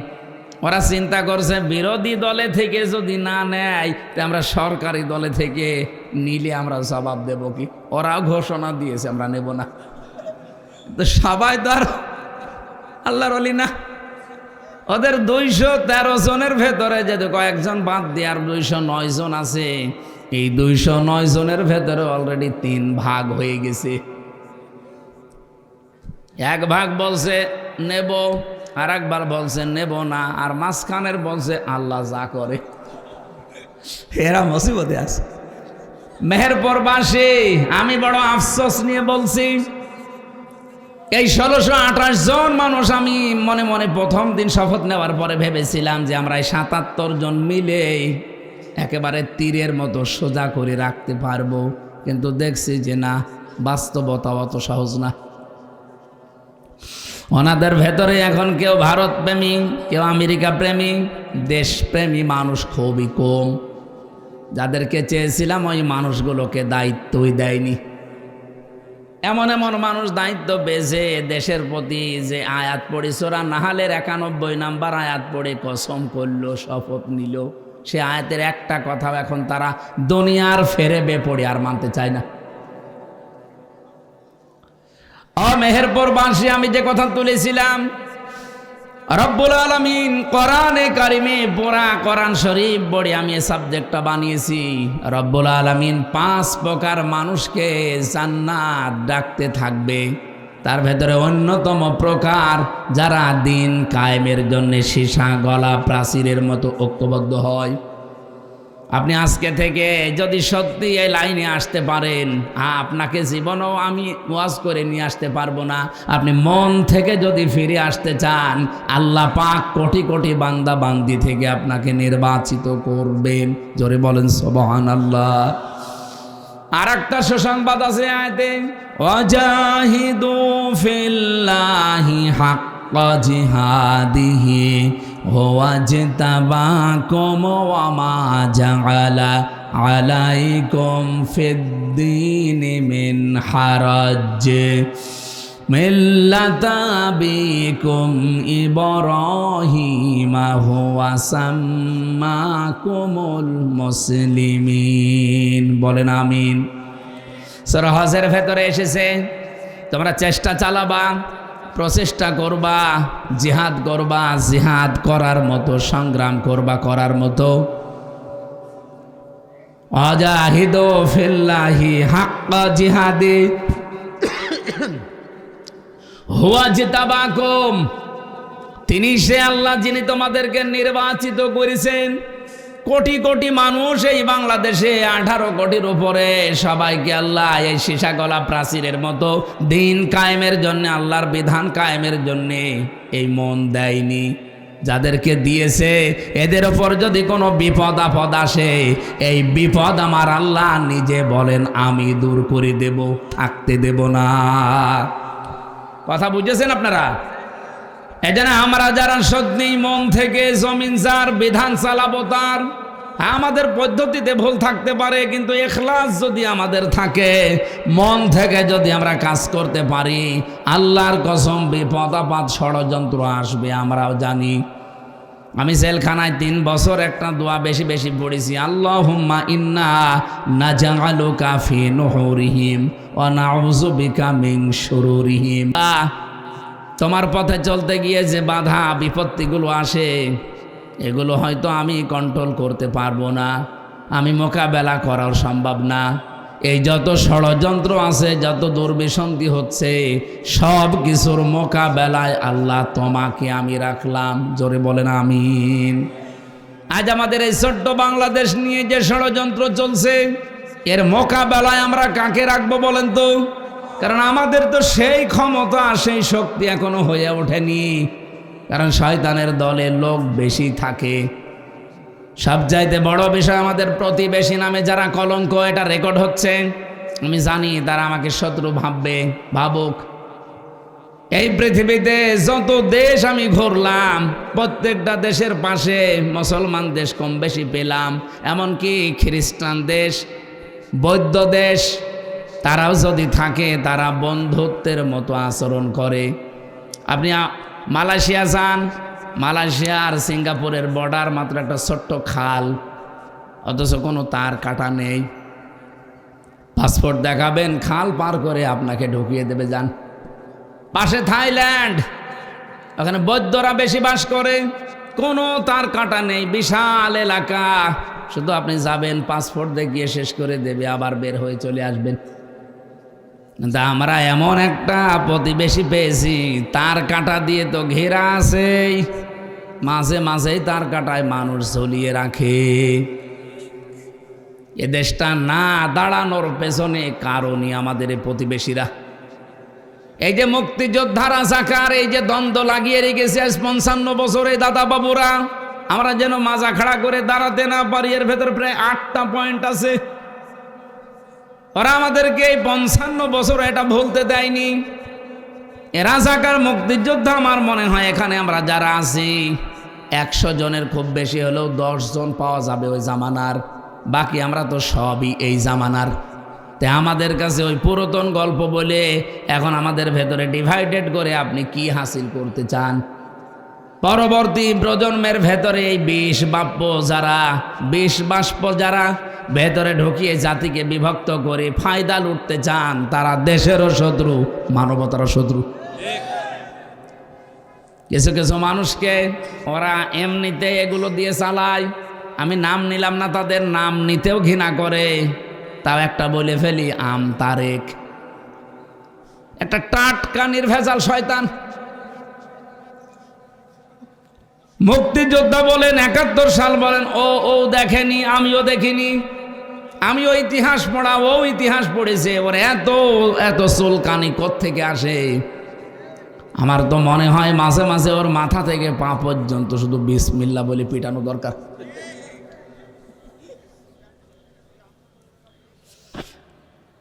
ওরা চিন্তা করছে বিরোধী দলে থেকে যদি না নেয়, তো আমরা সরকারি দলে থেকে নিলে আমরা জবাব দেব কি। ওরাও ঘোষণা দিয়েছে আমরা নেব না। তো সবাই তো আর আল্লাহর ওলি না। ওদের 213 জনের ভেতরে যদি কয়েকজন বাদ দিয়ে আর 209 জন আছে, এই 209 জনের ভেতরে অলরেডি 3 ভাগ হয়ে গেছে। 1 ভাগ বলছে নেব, আর একবার বলছে নেব না, আর মাঝখানের বলছে আল্লাহ যা করে। এরা মুসিবতে আছে। মেহেরপুরবাসী, আমি বড় আফসোস নিয়ে বলছি, এই 1628 জন মানুষ, আমি মনে মনে প্রথম দিন শপথ নেওয়ার পরে ভেবেছিলাম যে আমরা 77 জন মিলে একেবারে তীরের মতো সোজা করে রাখতে পারবো, কিন্তু দেখছি যে না, বাস্তবতা অত সহজ না। ওনাদের ভেতরে এখন কেউ ভারত প্রেমী, কেউ আমেরিকা প্রেমী, দেশপ্রেমী মানুষ খুবই কম। যাদেরকে চেয়েছিলাম ওই মানুষগুলোকে দায়িত্বই দেয়নি। এমন এমন মানুষ দায়িত্ব পেয়েছে, দেশের প্রতি যে আয়াত পড়ে সূরা নাহালের 91 নম্বর আয়াত পড়ে কসম করলো, শপথ নিল, সে আয়াতের একটা কথাও এখন তারা দুনিয়ার ফেরে বেপড়ে আর মানতে চায় না। মেহেরপুরবাসী, আমি যে কথা তুলেছিলাম, রব্বুল আলামিন কোরআনে কারিমে পুরা কোরআন শরীফ পড়ে আমি এই সাবজেক্টটা বানিয়েছি। রব্বুল আলামিন 5 প্রকার মানুষকে জান্নাত ডাকতে থাকবে, তার ভেতরে অন্যতম প্রকার যারা দিন কায়েমের জন্য সীসা গলা প্রাচীরের মতো ঐক্যবদ্ধ হয়। আপনি আজকে থেকে যদি সত্যি এই লাইনে আসতে পারেন, আপনাকে জীবনেও আমি ওয়াজ করে নিয়ে আসতে পারবো না, আপনি মন থেকে যদি ফিরে আসতে চান, আল্লাহ পাক কোটি কোটি বান্দা বান্দি থেকে আপনাকে নির্বাচিত করবেন। জোরে বলেন সুবহানাল্লাহ। আর একটা সুসংবাদ আছে আয়াতে, ওয়াজাহিদু ফিল্লাহি হাক্কা জিহাদিহি হুয়া জিতাবাকুম ওয়া মা জাআলা আলাইকুম ফিদ্দীনি মিন হারাজ মিল্লাতা আবিকুম ইব্রাহিমা হুয়া সাম্মাকুমুল মুসলিমিন। বলেন আমিন। সূরা হজের ভেতরে এসেছে, তোমরা চেষ্টা চালাবা, প্রচেষ্টা করবা, জিহাদ করবা, জিহাদ করার মতো সংগ্রাম করবা, করার মতো। ওয়াজাহিদু ফিল্লাহি হাক্কা জিহাদি হুয়া জিতাবাকুম, তিনি সে আল্লাহ যিনি তোমাদেরকে নির্বাচিত করেছেন। কোটি কোটি মানুষ এই বাংলাদেশে, 18 কোটির উপরে, সবাইকে আল্লাহ এই সীসা গলা প্রাচীরের মতো দিন কায়েমের জন্য, আল্লাহর বিধান কায়েমের জন্য এই মন দেয়নি। যাদেরকে দিয়েছে এদের ওপর যদি কোনো বিপদ আপদ আসে, এই বিপদ আমার আল্লাহ নিজে বলেন আমি দূর করে দেব, থাকতে দেব না। কথা বুঝেছেন আপনারা? এজন্য আমরা যারা সত্যি মন থেকে জমিন যার বিধান চালাবো তার, আমাদের পদ্ধতিতে ভুল থাকতে পারে, কিন্তু ইখলাস যদি আমাদের থাকে, মন থেকে যদি আমরা কাজ করতে পারি, আল্লাহর কসম বিপদ আপদ ষড়যন্ত্র আসবে আমরাও জানি। আমি জেলখানায় 3 বছর একটা দোয়া বেশি বেশি পড়েছি, আল্লাহুম্মা ইন্না নাজআলুকা ফি নুহুরিহিম ওয়া নাউযু বিকা মিন শুরুরিহিম। তোমার পথে চলতে গিয়ে যে বাধা বিপত্তিগুলো আসে, এগুলো হয়তো আমি কন্ট্রোল করতে পারবো না, আমি মোকাবেলা করাও সম্ভব না। এই যত ষড়যন্ত্র আছে, যত দুর্বিসন্ধি হচ্ছে, সব কিছুর মোকাবেলায় আল্লাহ তোমাকে আমি রাখলাম। জোরে বলেন আমিন। আজ আমাদের এই ছোট্ট বাংলাদেশ নিয়ে যে ষড়যন্ত্র চলছে, এর মোকাবেলায় আমরা কাকে রাখবো বলেন তো? কারণ আমাদের তো সেই ক্ষমতা, সেই শক্তি এখনো হয়ে ওঠেনি, কারণ শয়তানের দলে লোক বেশি থাকে। সবচাইতে বড় বিষয়, আমাদের প্রতিবেশী নামে যারা কলঙ্ক, এটা রেকর্ড হচ্ছে, আমি জানি তারা আমাকে শত্রু ভাববে, ভাবুক। এই পৃথিবীতে যত দেশ আমি ঘুরলাম, প্রত্যেকটা দেশের পাশে মুসলমান দেশ কম বেশি পেলাম, এমনকি খ্রিস্টান দেশ, বৌদ্ধ দেশ, তারাও যদি থাকে তারা বন্ধুত্বের মতো আচরণ করে। আপনি মালয়েশিয়া যান, মালয়েশিয়া আর সিঙ্গাপুরের বর্ডার মাত্র একটা ছোট্ট খাল, অথচ কোনো তার কাটা নেই। পাসপোর্ট দেখাবেন, খাল পার করে আপনাকে ঢুকিয়ে দেবে, যান। পাশে থাইল্যান্ড, ওখানে বৌদ্ধরা বেশি বাস করে, কোনো তার কাটা নেই, বিশাল এলাকা, শুধু আপনি যাবেন, পাসপোর্ট দেখিয়ে শেষ করে দেবে, আবার বের হয়ে চলে আসবেন। কিন্তু আমরা এমন একটা প্রতিবেশী পেয়েছি, তার কাটা দিয়ে তো ঘেরা আছে, মাঝে মাঝেই তার কাটায় মানুষ ঝুলিয়ে রাখে। এ দেশটা না দাঁড়ানোর পেছনে কারণই আমাদের এই প্রতিবেশীরা। এই যে মুক্তিযোদ্ধারা জাকার, এই যে দ্বন্দ্ব লাগিয়ে রেখেছে 55 বছরে দাদা বাবুরা, আমরা যেন মাজা খাড়া করে দাঁড়াতে না পারি। এর ভেতর প্রায় 8টা পয়েন্ট আছে। ওরা আমাদেরকে এই 55 বছর এটা ভুলতে দেয়নি। এরা জাকার মুক্তিযোদ্ধা, আমার মনে হয় এখানে আমরা যারা আছি 100 জনের খুব বেশি হলেও 10 জন পাওয়া যাবে ওই জামানার, বাকি আমরা তো সবই এই জামানার। তাই আমাদের কাছে ওই পুরাতন গল্প বলে এখন আমাদের ভেতরে ডিভাইডেড করে আপনি কি হাসিল করতে চান? পরবর্তী প্রজন্মের ভেতরে এই বিষ বাষ্প যারা ভেতরে ঢুকিয়ে জাতিকে বিভক্ত করে ফায়দা লুটতে চান, তারা দেশেরও শত্রু, মানবতারও শত্রু। কিছু কিছু মানুষকে ওরা এমনিতে এগুলো দিয়ে চালায়, আমি নাম নিলাম না, তাদের নাম নিতেও ঘৃণা করে। তাও একটা বলে ফেলি, আম তারেক। একটা টাটকা নির্ভেজাল শয়তান। মুক্তিযোদ্ধা বলেন, 71 সাল বলেন, ও দেখেনি, আমিও দেখিনি, আমিও ইতিহাস পড়া, ও ইতিহাস পড়েছে, ওর এত এত চুলকানি কোত্থেকে আসে। আমার তো মনে হয় মাঝে মাঝে ওর মাথা থেকে পা পর্যন্ত শুধু বিসমিল্লাহ বলে পিটানো দরকার।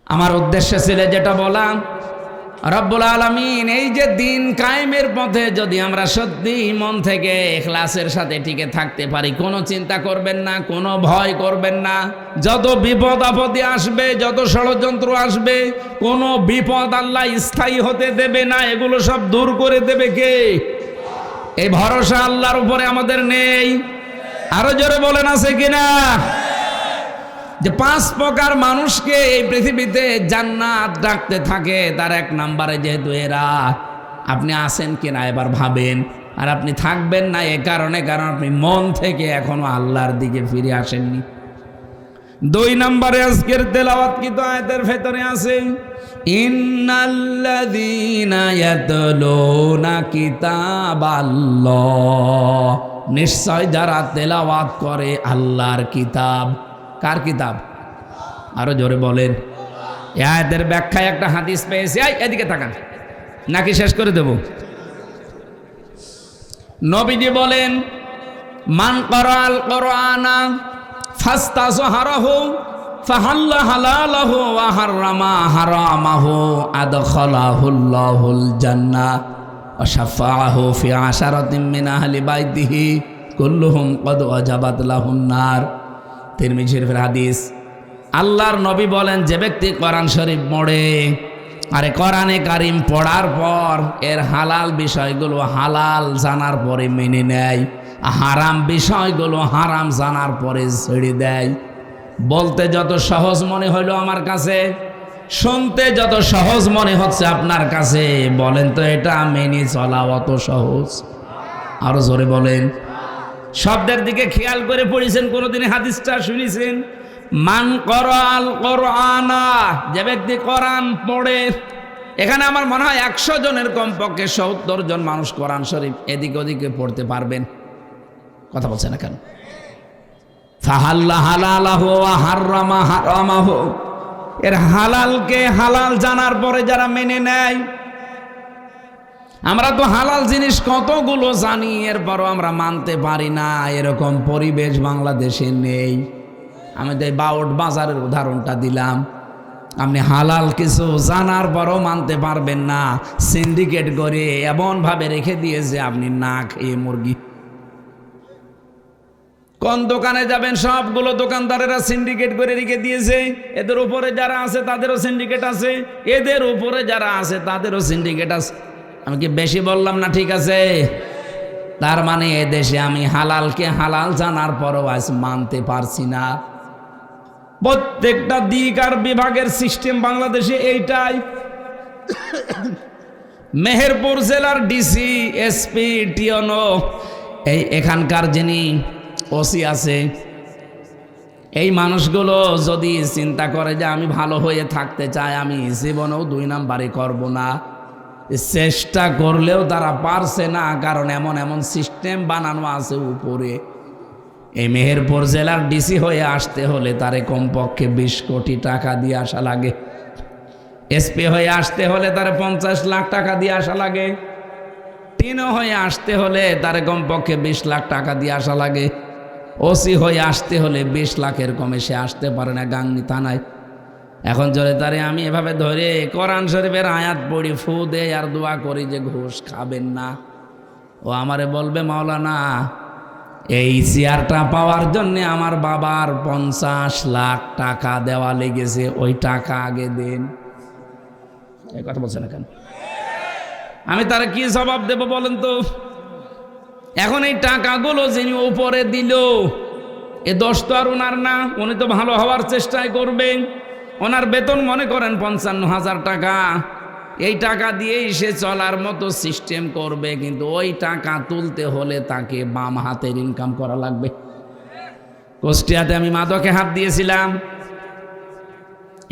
আমার উদ্দেশ্য ছিল যেটা বলা, রব্বুল আলামিন এই যে দিন কায়েমের পথে যদি আমরা সত্যি মন থেকে ইখলাসের সাথে টিকে থাকতে পারি, কোনো চিন্তা করবেন না, কোনো ভয় করবেন না। যত বিপদ আপদে আসবে, যত ষড়যন্ত্র আসবে, কোনো বিপদ আল্লাহ স্থায়ী হতে দেবে না, এগুলো সব দূর করে দেবে কে? এই ভরসা আল্লাহর উপরে আমাদের নেই। আরো জোরে বলেন, আছে কিনা? যে 5 প্রকার মানুষকে এই পৃথিবীতে জান্নাত ডাকতে থাকে, তার 1 নম্বরে যেহেতু এরা, আপনি আছেন কিনা এবার ভাবেন। আর আপনি থাকবেন না এ কারণে, কারণ আপনি মন থেকে এখনো আল্লাহর দিকে ফিরে আসেননি। 2 নম্বরে আজকের তেলাওয়াতকৃত আয়াতের ভেতরে আছে, ইন্নাল্লাযীনা ইয়াতলুনা কিতাবাল্লাহ, নিশ্চয় যারা তেলাওয়াত করে আল্লাহর কিতাব। কার কিতাব? আরো জোরে বলেন। এই আয়াতের ব্যাখ্যায় একটা হাদিস পেয়েছি, এদিকে তাকান, নাকি শেষ করে দেব? নবীজি বলেন, মান ক্বারাআল কুরআনা ফাস্তাযহারাহু ফাহাল্লা হালালাহু ওয়া হাররামা হারামাহু আদখালাহুল্লাহুল জান্নাহ ওয়া শাফাআহু ফি আশারাতিন মিন আহলি বাইতিহি কুল্লুহুম ক্বাদ ওয়াজাবাত লাহুন নার। তিরমিজি শরীফের হাদিস। আল্লাহর নবী বলেন, যে ব্যক্তি কোরআন শরীফ পড়ে, আরে কোরআনে কারিম পড়ার পর এর হালাল বিষয়গুলো হালাল জানার পরে মেনে নেয়, হারাম বিষয়গুলো হারাম জানার পরে ছেড়ে দেয়। বলতে যত সহজ মনে হইল আমার কাছে, শুনতে যত সহজ মনে হচ্ছে আপনার কাছে, বলেন তো এটা মেনে চলা অত সহজ? আরো জোরে বলেন। শব্দের দিকে খেয়াল করে পড়েছেন, কোনদিন হাদিসটা শুনেছেন? মান ক্বারাআল কুরআনা, যে ব্যক্তি কোরআন পড়ে। এখানে আমার মনে হয় 100 জনের কমপক্ষে 70 জন মানুষ কোরআন শরীফ এদিকে ওদিকে পড়তে পারবেন। কথা বলছেন না কেন? ফাহাল্লা হালালাহু ওয়া হাররামা হারামাহু, এর হালালকে হালাল জানার পরে যারা মেনে নেয়। আমরা তো হালাল জিনিস কতগুলো জানি, এরপরও আমরা মানতে পারি না, এরকম পরিবেশ বাংলাদেশে নেই। আমি তো বাউট বাজারের উদাহরণটা দিলাম। আপনি হালাল কিছু জানার পরও মানতে পারবেন না, সিন্ডিকেট করে এমনভাবে রেখে দিয়েছে আপনি না খেয়ে মুরগি। কোন দোকানে যাবেন, সবগুলো দোকানদারেরা সিন্ডিকেট করে রেখে দিয়েছে। এদের উপরে যারা আছে তাদেরও সিন্ডিকেট আছে, এদের উপরে যারা আছে তাদেরও সিন্ডিকেট আছে। আমি কি বেশি বললাম না? ঠিক আছে। তার মানে এ দেশে আমি হালালকে হালাল জানার পরও আজ মানতে পারছি না। প্রত্যেকটা দিক আর বিভাগের সিস্টেম বাংলাদেশে এইটাই। মেহেরপুর জেলার ডিসি, এসপি, টিওনো, এখানকার যিনি ওসি আছে, এই মানুষগুলো যদি চিন্তা করে যে আমি ভালো হয়ে থাকতে চাই, আমি জীবনেও 2 নাম্বারে করব না, চেষ্টা করলেও তারা পারছে না, কারণ এমন এমন সিস্টেম বানানো আছে উপরে। এই মেহেরপুর জেলার ডিসি হয়ে আসতে হলে তারে কমপক্ষে 20 কোটি টাকা দিয়ে আসা লাগে। এসপি হয়ে আসতে হলে তারে 50 লাখ টাকা দিয়ে আসা লাগে। টিনো হয়ে আসতে হলে তারে কমপক্ষে 20 লাখ টাকা দিয়ে আসা লাগে। ওসি হয়ে আসতে হলে 20 লাখের কমে সে আসতে পারে না গাংনী থানায়। এখন জোরে তারে আমি এভাবে ধরে কোরআন শরীফের আয়াত পড়ি, ফু দেই আর দোয়া করি যে ঘুষ খাবেন না। ও আমারে বলবে, মাওলানা এই চেয়ারটা পাওয়ার জন্য আমার বাবার 50 লাখ টাকা দেওয়া লেগেছে, ওই টাকা আগে দেন। এই কথা বলছে না কেন? আমি তারা কি জবাব দেব বলেন তো? এখন এই টাকাগুলো যিনি উপরে দিল, এ দোষ তো আর ওনার না, উনি তো ভালো হওয়ার চেষ্টাই করবেন। ওনার বেতন মনে করেন 55,000 টাকা, এই টাকা দিয়েই সে চলার মতো সিস্টেম করবে, কিন্তু ওই টাকা তুলতে হলে তাকে বাম হাতের ইনকাম করা লাগবে। কুষ্টিয়াতে আমি মাদকে হাত দিয়েছিলাম,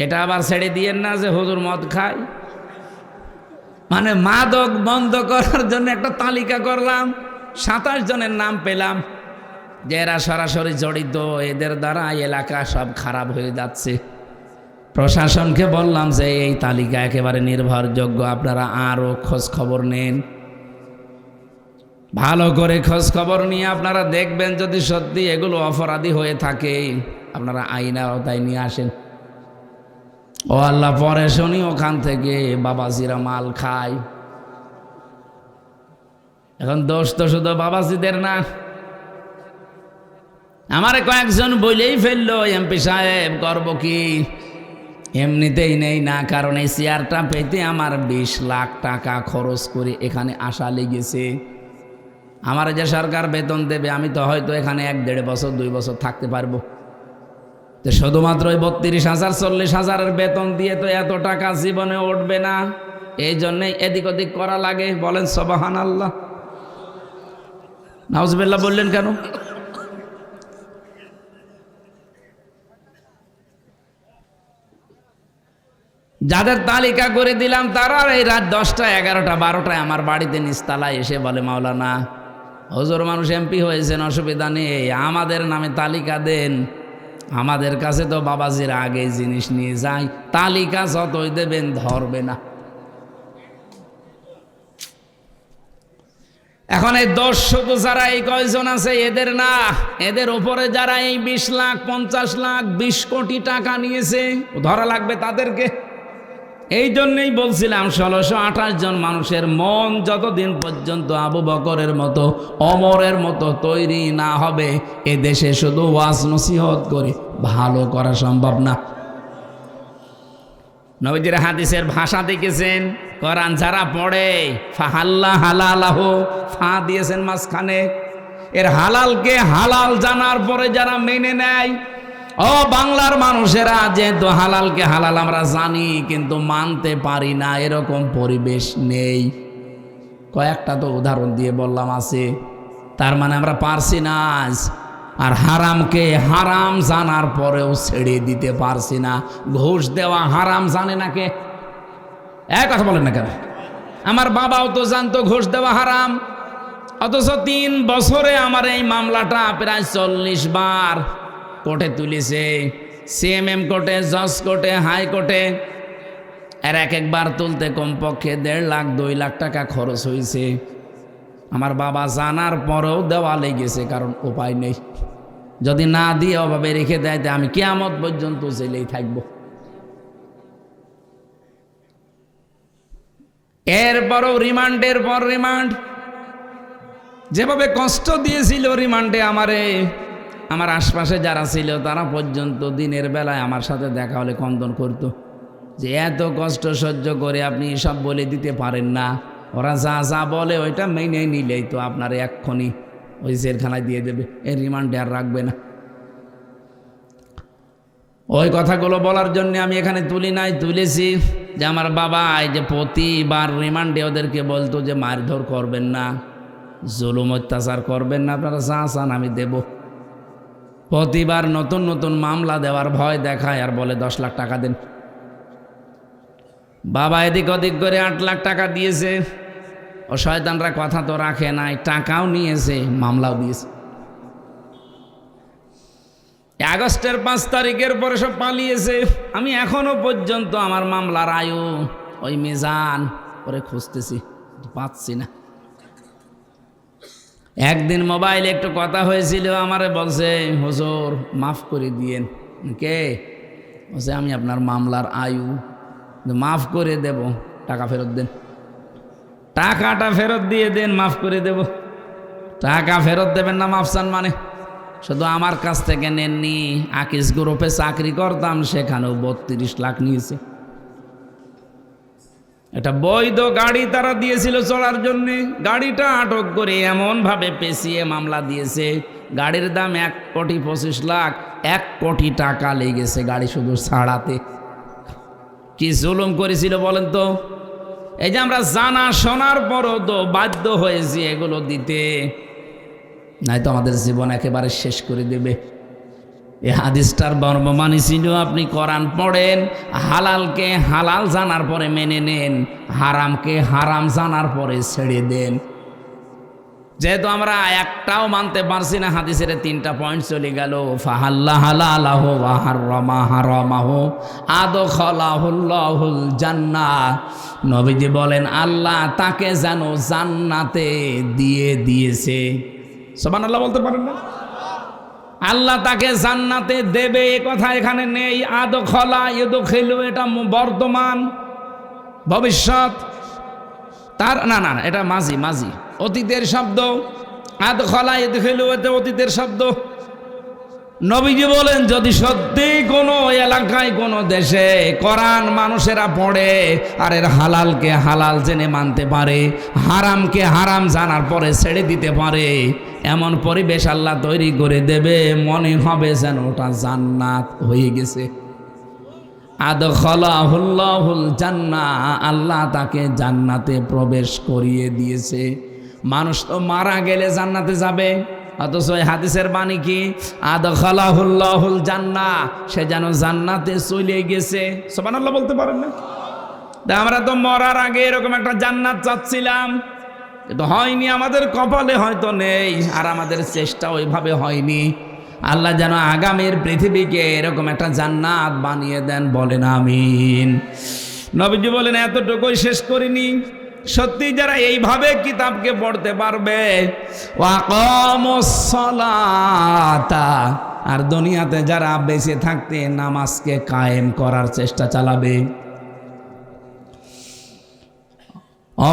এটা আবার ছেড়ে দিয়েন না যে হুজুর মদ খায়। মানে মাদক বন্ধ করার জন্য একটা তালিকা করলাম, 27 জনের নাম পেলাম যে এরা সরাসরি জড়িত, এদের দ্বারা এলাকা সব খারাপ হয়ে যাচ্ছে। প্রশাসনকে বললাম যে এই তালিকা একেবারে নির্ভরযোগ্য, আপনারা আরও খোঁজ খবর নেন, ভালো করে খোঁজ খবর নিয়ে আপনারা দেখবেন যদি সত্যি এগুলো অপরাধী হয়ে থাকে আপনারা আইনের আওতায় নিয়ে আসেন। ও আল্লাহ, পরে শুনি ওখান থেকে বাবাজিরা মাল খায়। এখন দোষ তো শুধু বাবাজিদের না, আমারে কয়েকজন বলেই ফেললো, এমপি সাহেব করব কি, এমনিতেই নেই না, কারণ এই চেয়ারটা পেতে আমার 20 লাখ টাকা খরচ করে এখানে আসা লেগেছে। আমার যে সরকার বেতন দেবে আমি তো হয়তো এখানে 1-1.5 বছর 2 বছর থাকতে পারবো, তো শুধুমাত্র ওই 32,000 40,000-এর বেতন দিয়ে তো এত টাকা জীবনে উঠবে না, এই জন্যই এদিক ওদিক করা লাগে। বলেন সুবহানাল্লাহ, নাউজুবিল্লাহ বললেন কেন? যাদের তালিকা করে দিলাম তারা এই রাত 10টা 11টা 12টায় আমার বাড়িতে নিচতলায় এসে বলে, মাওলানা হুজুর মানুষ এমপি হয়েছেন, অসুবিধা নেই, আমাদের নামে তালিকা দেন, আমাদের কাছে তো বাবাজির আগে জিনিস নিয়ে যায়, তালিকা যতই দেবেন ধরবে না। এখন এই 10 শুধু যারা এই কয়জন আছে এদের না, এদের উপরে যারা এই 20 লাখ 50 লাখ 20 কোটি টাকা নিয়েছে ধরা লাগবে তাদেরকে। এই জন্যই বলছিলাম 1628 জন মানুষের মন যতদিন পর্যন্ত আবু বকরের মতো ওমরের মতো তৈরি না হবে, এ দেশে শুধু ওয়াজ নসিহত করে ভালো করা সম্ভব না। নবীজির হাদিসের ভাষা দেখেছেন, কোরআন যারা পড়ে ফাহাল্লা হালালাহ, ফা দিয়েছেন মাঝখানে, এর হালালকে হালাল জানার পরে যারা মেনে নেয়, ও বাংলার মানুষেরা, যেহেতু হালালকে হালাল আমরা জানি কিন্তু মানতে পারি না, এরকম পরিবেশ নেই। কয়েকটা তো উদাহরণ দিয়ে বললাম আছে, তার মানে আমরা পারছি না। আর হারামকে হারাম জানার পরেও ছেড়ে দিতে পারছি না। ঘুষ দেওয়া হারাম জানে না কে? এক কথা বলেন না কেন? আমার বাবাও তো জানতো ঘুষ দেওয়া হারাম, অথচ 3 বছরে আমার এই মামলাটা প্রায় 40 বার কোর্টে তুলেছে, সিএমএম কোর্টে, জজ কোর্টে, হাইকোর্টে। আর একবার তুলতে কমপক্ষে 1.5 লাখ 2 লাখ টাকা খরচ হয়েছে। আমার বাবা জানার পরেও দেওয়া লেগেছে, কারণ উপায় নেই, যদি না দিয়ে অভাবে রেখে দেয় আমি কিয়ামত পর্যন্ত জেলেই থাকবো। এরপরও রিমান্ডের পর রিমান্ড, যেভাবে কষ্ট দিয়েছিল রিমান্ডে আমারে, আমার আশপাশে যারা ছিল তারা পর্যন্ত দিনের বেলায় আমার সাথে দেখা হলে কন্দন করতো যে এত কষ্ট সহ্য করে আপনি সব বলে দিতে পারেন না, ওরা যা যা বলে ওইটা মেনে নিলেই তো আপনার এক্ষুনি ওই জেলখানায় দিয়ে দেবে, এই রিমান্ডে আর রাখবে না। ওই কথাগুলো বলার জন্য আমি এখানে তুলি নাই, তুলেছি যে আমার বাবা এই যে প্রতিবার রিমান্ডে ওদেরকে বলতো যে মারধর করবেন না, জুলুম অত্যাচার করবেন না, আপনারা যা চান আমি দেব। প্রতিবার নতুন নতুন মামলা দেওয়ার ভয় দেখায় আর বলে 10 লাখ টাকা দেন। বাবা এদিক ওদিক করে 8 লাখ টাকা দিয়েছে। ও শয়তানরা কথা তো রাখে নাই, টাকাও নিয়েছে, মামলাও দিয়েছে। আগস্টের 5 তারিখের পরে সব পালিয়েছে। আমি এখনো পর্যন্ত আমার মামলার আয়ু ওই মিজান করে খুঁজতেছি, পাচ্ছি না। একদিন মোবাইলে একটু কথা হয়েছিল, আমারে বলছে হুজুর মাফ করে দিয়েন। কে? বলছে আমি আপনার মামলার আয়ু মাফ করে দেব, টাকা ফেরত দেন। টাকাটা ফেরত দিয়ে দেন, মাফ করে দেব। টাকা ফেরত দেবেন না মাফ চান মানে? শুধু আমার কাছ থেকে নেননি, আকিস গ্রুপে চাকরি করতাম সেখানেও 32 লাখ নিয়েছে। এটা বৈধ গাড়ি তারা দিয়েছিল চলার জন্য, গাড়িটা আটক করে এমনভাবে পেঁচিয়ে মামলা দিয়েছে। গাড়ির দাম 1,25 লাখ, 1 কোটি টাকা লেগেছে গাড়ি শুধু ছাড়াতে। কি জুলুম করেছিল বলেন তো? এই যে আমরা জানা শোনার পরও তো বাধ্য হয়েছি এগুলো দিতে, নাই তো আমাদের জীবন একেবারে শেষ করে দেবে। এই হাদিসটার বর্ণমানী ছিল আপনি কোরআন পড়েন, হালালকে হালাল জানার পরে মেনে নেন, হারামকে হারাম জানার পরে ছেড়ে দেন। যেহেতু আমরা একটাও মানতে পারছি না, হাদিসের 3টা পয়েন্ট চলে গেল। ফাহাল্লা হালালাহু ওয়া হাররামা হারামাহু আদখালাহুল্লাহুল জান্নাহ। নবীজি বলেন আল্লাহ তাকে যেন জান্নাতে দিয়ে দিয়েছে। সুবহানাল্লাহ বলতে পারেন না? আল্লাহ তাকে জান্নাতে দেবে এ কথা এখানে নেই। আদখলা ইদখিলু এটা বর্তমান, ভবিষ্যৎ তার না না এটা মাঝি মাঝি অতীতের শব্দ। আদখলা ইদখিলু এটা অতীতের শব্দ। নবীজি বলেন যদি সত্যি কোনো এলাকায় কোনো দেশে কোরআন মানুষেরা পড়ে আর এর হালালকে হালাল জেনে মানতে পারে, হারামকে হারাম জানার পরে ছেড়ে দিতে পারে, এমন পরিবেশ আল্লাহ তৈরি করে দেবে, মনে হবে যেন ওটা জান্নাত হয়ে গেছে। আদখালাহুল্লাহুল জান্নাহ, আল্লাহ তাকে জান্নাতে প্রবেশ করিয়ে দিয়েছে। মানুষ তো মারা গেলে জান্নাতে যাবে, অথচ এই হাদিসের বাণী কি আদখালাহুল্লাহুল জান্নাহ, সে যেন জান্নাতে চলে গেছে। সুবহানাল্লাহ বলতে পারেন না? আমরা তো মরার আগে এরকম একটা জান্নাত চাচ্ছিলাম, কিন্তু হয়নি, আমাদের কপালে হয়তো নেই, আর আমাদের চেষ্টা ওইভাবে হয়নি। আল্লাহ যেন আগামীর পৃথিবীকে এরকম একটা জান্নাত বানিয়ে দেন, বলেন আমিন। নবীজি বলেন এতটুকুই শেষ করিনি, সত্যি যারা এইভাবে কিতাবকে পড়তে পারবে, ওয়াকামুস সালাতা, আর দুনিয়াতে যারা বেঁচে থাকতে নামাজকে কায়েম করার চেষ্টা চালাবে।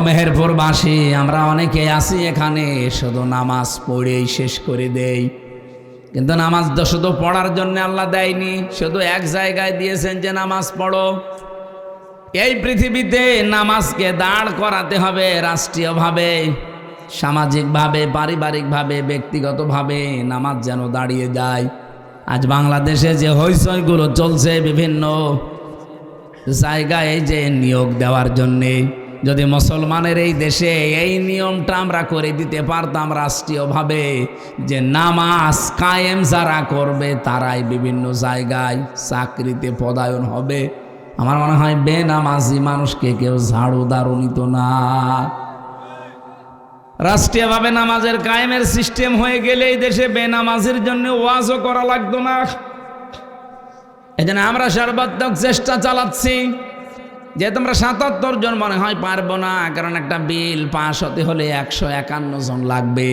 মেহেরপুরবাসী আমরা অনেকে আছি এখানে শুধু নামাজ পড়েই শেষ করে দেই, কিন্তু নামাজ তো শুধু পড়ার জন্য আল্লাহ দেয়নি, শুধু এক জায়গায় দিয়েছেন যে নামাজ পড়ো। এই পৃথিবীতে নামাজকে দাঁড় করাতে হবে, রাষ্ট্রীয়ভাবে, সামাজিকভাবে, পারিবারিকভাবে, ব্যক্তিগতভাবে নামাজ যেন দাঁড়িয়ে যায়। আজ বাংলাদেশে যে হইচইগুলো চলছে বিভিন্ন জায়গায় যে নিয়োগ দেওয়ার জন্যে, যদি মুসলমানের এই দেশে এই নিয়মটা আমরা করে দিতে পারতাম রাষ্ট্রীয়ভাবে, যে নামাজ কায়েম যারা করবে তারাই বিভিন্ন জায়গায় চাকরিতে পদায়ন হবে, আমার মনে হয় বেনামাজি মানুষকে কেউ ঝাড়ু দাঁড়ু নিত না। রাষ্ট্রীয়ভাবে নামাজের কায়েমের সিস্টেম হয়ে গেলে এই দেশে বেনামাজির জন্য ওয়াজও করা লাগতো না। এজন্য আমরা সর্বাত্মক চেষ্টা চালাচ্ছি। যে তোমরা 77 জন মনে হয় পারবো না, কারণ একটা বিল পাস হতে হলে 151 জন লাগবে।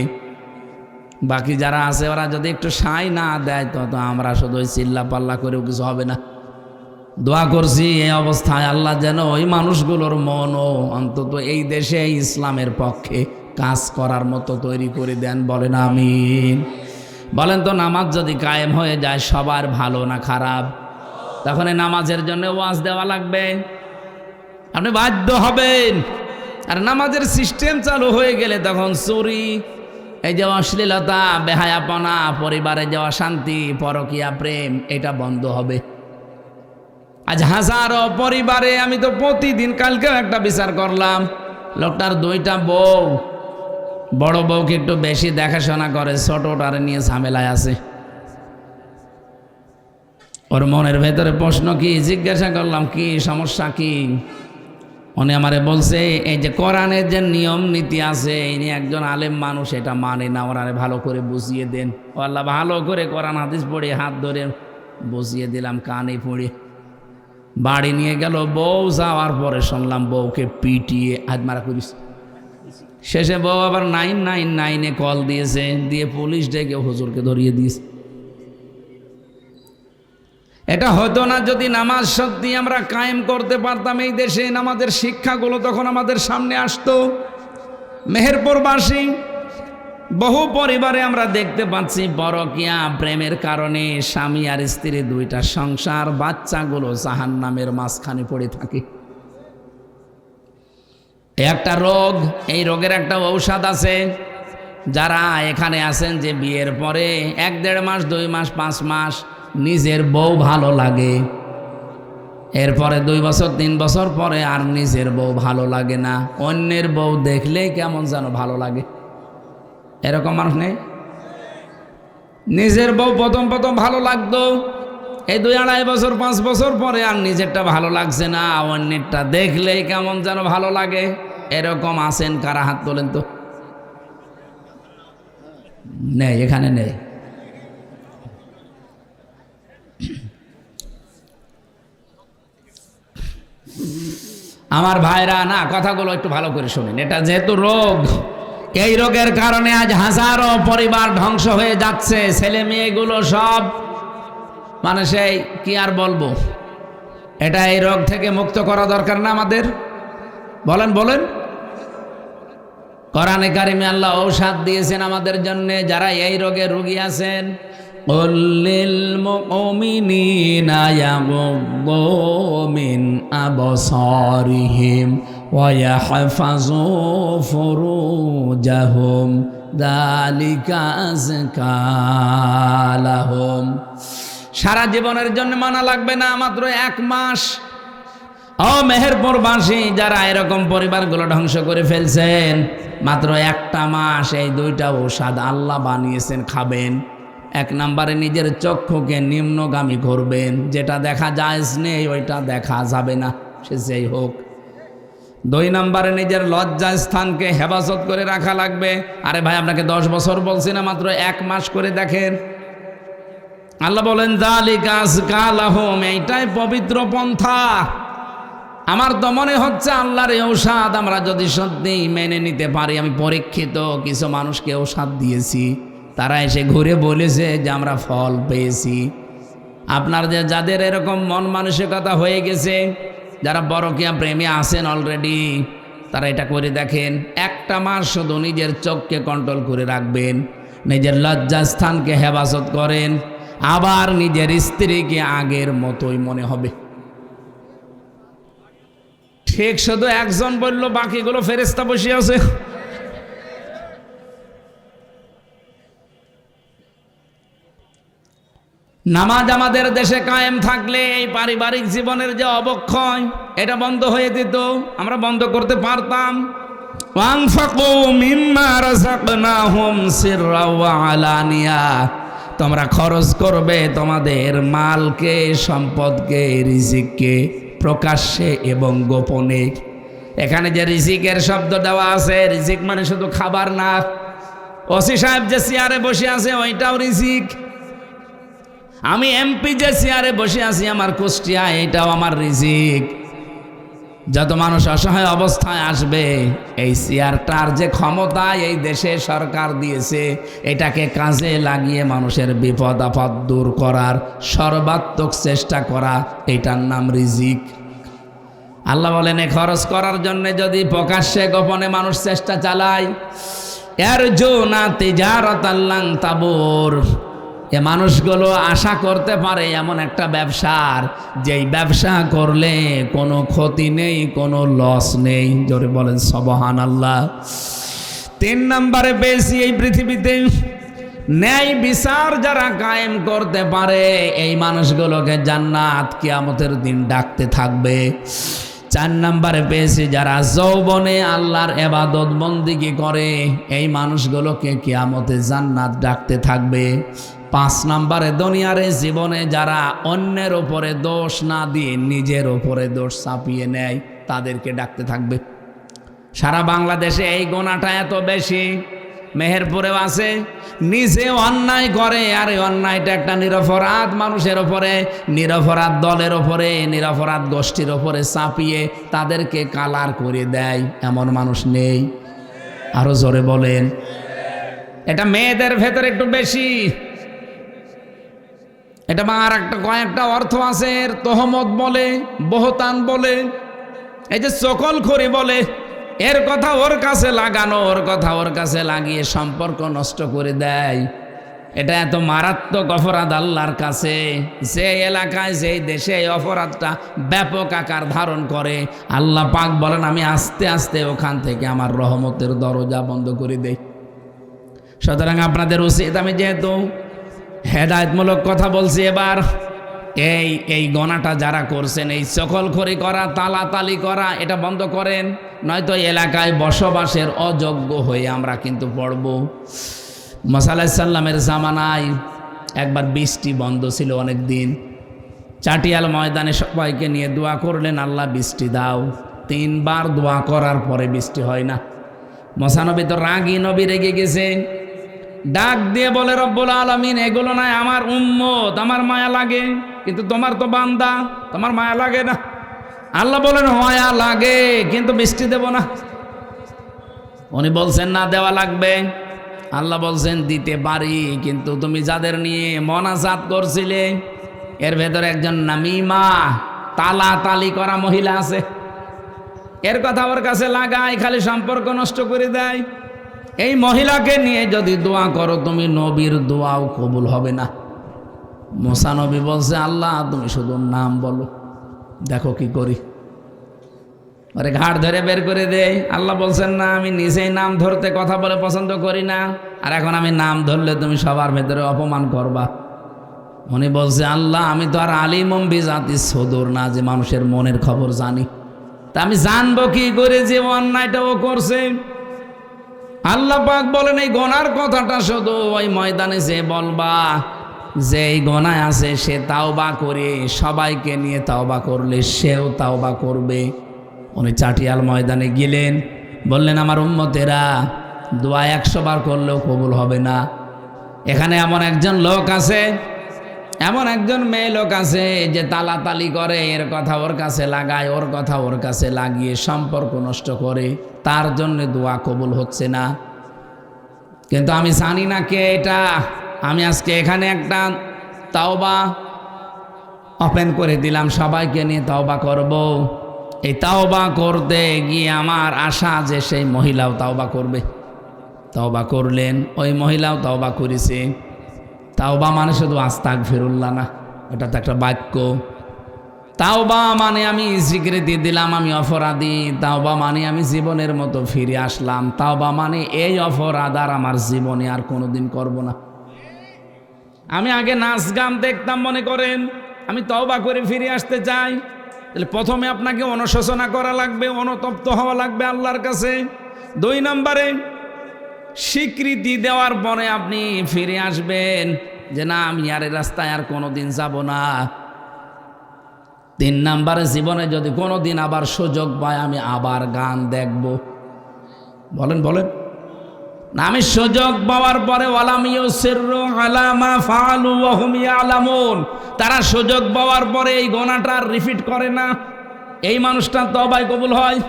বাকি যারা আছে ওরা যদি একটু সাই না দেয় তো আমরা শুধু চিল্লা পাল্লা করেও কিছু হবে না। দোয়া করছি এই অবস্থায় আল্লাহ যেন ওই মানুষগুলোর মনও অন্তত এই দেশে ইসলামের পক্ষে কাজ করার মতো তৈরি করে দেন, বলেন আমিন। বলেন তো নামাজ যদি কায়েম হয়ে যায় সবার ভালো না খারাপ? তখন এই নামাজের জন্য ওয়াজ দেওয়া লাগবে, আপনি বাধ্য হবেন। আর নামাজের সিস্টেম চালু হয়ে গেলে তখন চুরি, এই যে অশ্লীলতা, বেহায়াপনা, পরিবারে যাওয়া শান্তি, পরকীয়া প্রেম, এটা বন্ধ হবে। আজ হাজারো পরিবারে, আমি তো প্রতিদিন, কালকেও একটা বিচার করলাম, লোকটার 2টা বউ, বড় বউকে একটু বেশি দেখাশোনা করে, ছোটটারে নিয়ে ঝামেলায় আছে। ওর মনের ভেতরে প্রশ্ন কি, জিজ্ঞাসা করলাম কি সমস্যা কি, উনি আমারে বলছে এই যে কোরআনের যে নিয়ম নীতি আছে, ইনি একজন আলেম মানুষ, এটা মানে না, ওনারে ভালো করে বুঝিয়ে দেন। ও আল্লাহ, ভালো করে কোরআন হাদিস পড়ে হাত ধরে বুঝিয়ে দিলাম, কানে পড়ে বাড়ি নিয়ে গেল। বউ যাওয়ার পরে শুনলাম বউকে পিটিয়ে আজমারা করিস। শেষে বউ আবার 999 কল দিয়েছে, দিয়ে পুলিশ ডেকে হুজুরকে ধরিয়ে দিয়েছে। এটা হতো না যদি নামাজ সত্যি আমরা কায়েম করতে পারতাম এই দেশে। নামাজের শিক্ষাগুলো তখন আমাদের সামনে আসতো। মেহেরপুরবাসী বহু পরিবারে আমরা দেখতে পাচ্ছি পরকীয়া প্রেমের কারণে স্বামী আর স্ত্রী 2টা সংসার, বাচ্চাগুলো জাহান্নামের মাঝখানে পড়ে থাকে। একটা রোগ, এই রোগের একটা ঔষধ আছে। যারা এখানে আছেন যে বিয়ের পরে 1-1.5 মাস, 2 মাস, 5 মাস নিজের বউ ভালো লাগে, এরপরে 2 বছর 3 বছর পরে আর নিজের বউ ভালো লাগে না, অন্যের বউ দেখলেই কেমন যেন ভালো লাগে, এরকম মানুষ নেই? নিজের বউ প্রথম প্রথম ভালো লাগতো, এই 2-2.5 বছর 5 বছর পরে আর নিজেরটা ভালো লাগছে না, অন্যেরটা দেখলেই কেমন যেন ভালো লাগে। এরকম আছেন কারা? হাত তোলেন তো। নেই, এখানে নেই। আমার ভাইরা না, কথাগুলো একটু ভালো করে শুনেন। এটা যেহেতু রোগ, এই রোগের কারণে আজ হাজারো পরিবার ধ্বংস হয়ে যাচ্ছে, ছেলে মেয়েগুলো সব মানে সেই কি আর বলবো। এটা এই রোগ থেকে মুক্ত করা দরকার না আমাদের? বলেন বলেন। কোরআনে কারিমে আল্লাহ ঔষধ দিয়েছেন আমাদের জন্য, যারা এই রোগে রোগী আছেন। قل للمؤمنين يغضوا من أبصارهم ويحفظوا فروجهم ذلك أزكى لهم। সারা জীবনের জন্য মানা লাগবে না, মাত্র 1 মাস। ও মেহেরপুরবাসী, যারা এরকম পরিবারগুলো ধ্বংস করে ফেলছেন, মাত্র 1টা মাস এই 2টা ঔষধ আল্লাহ বানিয়েছেন, খাবেন। 1 নম্বরে নিজের চক্ষুকে নিম্নগামী করবেন, যেটা দেখা জায়েজ নেই ওইটা দেখা যাবে না, সে যেই হোক। 2 নম্বরে নিজের লজ্জা স্থানকে হেফাজত করে রাখা লাগবে। আরে ভাই, আপনাকে 10 বছর বলছি না, মাত্র 1 মাস করে দেখেন। আল্লাহ বলেন যালিকা আযকা লাহুম, এইটাই পবিত্র পন্থা। আমার তো মনে হচ্ছে আল্লাহর এই ঔষধ আমরা যদি সত্যি মেনে নিতে পারি, আমি পরীক্ষিত কিছু মানুষকে ঔষধ দিয়েছি, তারা এসে ঘুরে বলেছে যে আমরা ফল পেয়েছি। আপনার যাদের এরকম মন মানসিকতা হয়ে গেছে, যারা পরকীয়া প্রেমে আছেন অলরেডি, তারা এটা করে দেখেন। 1টা মাস শুধু নিজের চোখকে কন্ট্রোল করে রাখবেন, নিজের লজ্জাস্থানকে হেফাজত করেন, আবার নিজের স্ত্রীকে আগের মতোই মনে হবে। ঠিক শুধু একজন বলল, বাকিগুলো ফেরেশতা বসে আছে। নামাজ আমাদের দেশে কায়েম থাকলে এই পারিবারিক জীবনের যে অবক্ষয়, এটা বন্ধ হয়ে যেত, আমরা বন্ধ করতে পারতাম। ওয়ানফাকু মিম্মা রাযাকনাহুম সিররা ওয়া আলানিয়া, তোমরা খরচ করবে তোমাদের মালকে, সম্পদকে, রিজিককে, প্রকাশ্যে এবং গোপনে। এখানে যে রিজিকের শব্দ দেওয়া আছে, রিজিক মানে শুধু খাবার না। ওসি সাহেব যে চেয়ারে বসে আছে ওইটাও রিজিক। আমি এমপি যে চেয়ারে বসে আছি আমার কুষ্টিয়া, এটাও আমার রিজিক। যত মানুষ অসহায় অবস্থায় আসবে, এই চেয়ারটার যে ক্ষমতা এই দেশে সরকার দিয়েছে, এটাকে কাজে লাগিয়ে মানুষের বিপদ আপদ দূর করার সর্বাত্মক চেষ্টা করা, এটার নাম রিজিক। আল্লাহ বলেন, এ খরচ করার জন্য যদি প্রকাশ্যে গোপনে মানুষ চেষ্টা চালায়, ইয়ারজুনা তিজারাতান লান তাবুর, এ মানুষগুলো আশা করতে পারে এমন একটা ব্যবসার, যেই ব্যবসা করলে কোনো ক্ষতি নেই, কোনো লস নেই। জোরে বলেন সুবহানাল্লাহ। 3 নম্বরে পেয়েছি এই পৃথিবীতে ন্যায় বিচার যারা কায়েম করতে পারে, এই মানুষগুলোকে জান্নাত কিয়ামতের দিন ডাকতে থাকবে। 4 নম্বরে পেয়েছি যারা যৌবনে আল্লাহর ইবাদত বন্দেগী করে, এই মানুষগুলোকে কিয়ামতে জান্নাত ডাকতে থাকবে। 5 নম্বরে দুনিয়ার জীবনে যারা অন্যের উপরে দোষ না দিয়ে নিজের উপরে দোষ চাপিয়ে নেয়, তাদেরকে ডাকতে থাকবে। সারা বাংলাদেশে এই গোনাটা এত বেশি, মেহেরপুরেও আছে। নিজে অন্যায় করে, আর এই অন্যায়টা একটা নিরপরাধ মানুষের ওপরে, নিরপরাধ দলের ওপরে, নিরপরাধ গোষ্ঠীর ওপরে চাপিয়ে তাদেরকে কালার করে দেয়, এমন মানুষ নেই? আরো জোরে বলেন। এটা মেয়েদের ভেতরে একটু বেশি। এটা আর একটা কয়েকটা অর্থ আছে, তোহমত বলে, বহতান বলে, এই যে চকলখড়ি বলে, এর কথা ওর কাছে লাগানো, ওর কথা ওর কাছে লাগিয়ে সম্পর্ক নষ্ট করে দেয়। এটা এত মারাত্মক অপরাধ আল্লাহর কাছে। যে এলাকায়, যেই দেশে এই অপরাধটা ব্যাপক আকার ধারণ করে, আল্লাহ পাক বলেন, আমি আস্তে আস্তে ওখান থেকে আমার রহমতের দরজা বন্ধ করে দেই। সুতরাং আপনাদের উচিত, আমি যেহেতু হেদায়েতমূলক কথা বলছি, এবার এই গণাটা যারা করছেন, এই চকলখড়ি করা, তালাতালি করা, এটা বন্ধ করেন, নয়তো এলাকায় বসবাসের অযোগ্য হয়ে আমরা কিন্তু পড়ব। মুসা আলাইহিস সালামের জামানায় একবার বৃষ্টি বন্ধ ছিল অনেক দিন। চাটিয়াল ময়দানে সবাইকে নিয়ে দোয়া করলেন, আল্লাহ বৃষ্টি দাও। 3 বার দোয়া করার পরে বৃষ্টি হয় না। মুসা নবী তো রাগী নবী, রেগে গেছে। ডাক দিয়ে বলে, রব্বুল আলামিন, এগুলো নয় আমার উম্মত, আমার মায়া লাগে, কিন্তু তোমার তো বান্দা, তোমার মায়া লাগে না। আল্লাহ বলেন, মায়া লাগে কিন্তু বৃষ্টি দেব না। উনি বলছেন না, দেওয়া লাগবে। আল্লাহ বলছেন, দিতে পারি, কিন্তু তুমি যাদের নিয়ে মোনাজাত করছিলে এর ভেতরে একজন নামিমা, তালাতালি করা মহিলা আছে। এর কথা ওর কাছে লাগায়, খালি সম্পর্ক নষ্ট করে দেয়। এই মহিলাকে নিয়ে যদি দোয়া করো তুমি, নবীর দোয়াও কবুল হবে না। মুসা নবী বলছে, আল্লাহ তুমি শুধু নাম বলো, দেখো কি করি। ওরে ঘাট ধরে বের করে দেয়। আল্লাহ বলছেন, না, আমি নিজেই নাম ধরতে কথা বলে পছন্দ করি না, আর এখন আমি নাম ধরলে তুমি সবার ভেতরে অপমান করবা। উনি বলছে, আল্লাহ আমি তো আর আলিমম বিজাতি সদুর না, যে মানুষের মনের খবর জানি। তা আমি জানবো কি করে যে অন্যায়টা ও করছে? আল্লাহ পাক বলেন, এই গোনার কথাটা শুধু ওই ময়দানে যে বলবা, যে এই গোনায় আছে সে তাওবা করে, সবাইকে নিয়ে তাওবা করলে সেও তাওবা করবে। উনি চাটিয়াল ময়দানে গেলেন, বললেন, আমার উম্মতেরা দোয়া 100 বার করলেও কবুল হবে না। এখানে এমন একজন লোক আছে, এমন একজন মেয়ে লোক আছে যে তালাতালি করে, এর কথা ওর কাছে লাগায়, ওর কথা ওর কাছে লাগিয়ে সম্পর্ক নষ্ট করে, তার জন্য দোয়া কবুল হচ্ছে না। কিন্তু আমি জানি না কে এটা। আমি আজকে এখানে একটা তাওবা ওপেন করে দিলাম, সবাইকে নিয়ে তাওবা করব। এই তাওবা করতে গিয়ে আমার আশা যে সেই মহিলাও তাওবা করবে। তাওবা করলেন, ওই মহিলাও তাওবা করেছে। তাওবা মানে শুধু আস্তাগফিরুল্লাহ না, এটা তো একটা বাক্য। তাওবা মানে আমি স্বীকৃতি দিলাম আমি অপরাধী। তাওবা মানে আমি জীবনের মতো ফিরে আসলাম। তাওবা মানে এই অপরাধ আর আমার জীবনে আর কোনোদিন করব না। আমি আগে নাচ গান দেখতাম, মনে করেন আমি তাওবা করে ফিরে আসতে চাই, তাহলে প্রথমে আপনাকে অনুশোচনা করা লাগবে, অনুতপ্ত হওয়া লাগবে আল্লাহর কাছে। 2 নম্বরে স্বীকৃতি দেওয়ার পরে আপনি ফিরে আসবেন যে না, আমি আর এই রাস্তায় আর কোনোদিন যাব না। 3 নম্বরে জীবনে যদি কোনোদিন আবার সুযোগ পায়, আমি আবার গান দেখব। বলেন বলেন না, আমি সুযোগ পাওয়ার পরে ওয়ালাম ইউসিররু আলা মা ফাআলু ওয়া হুম ইয়ালামুন, তারা সুযোগ পাওয়ার পরে এই গুনাহটা রিপিট করে না, এই মানুষটা তওবায় কবুল হয়।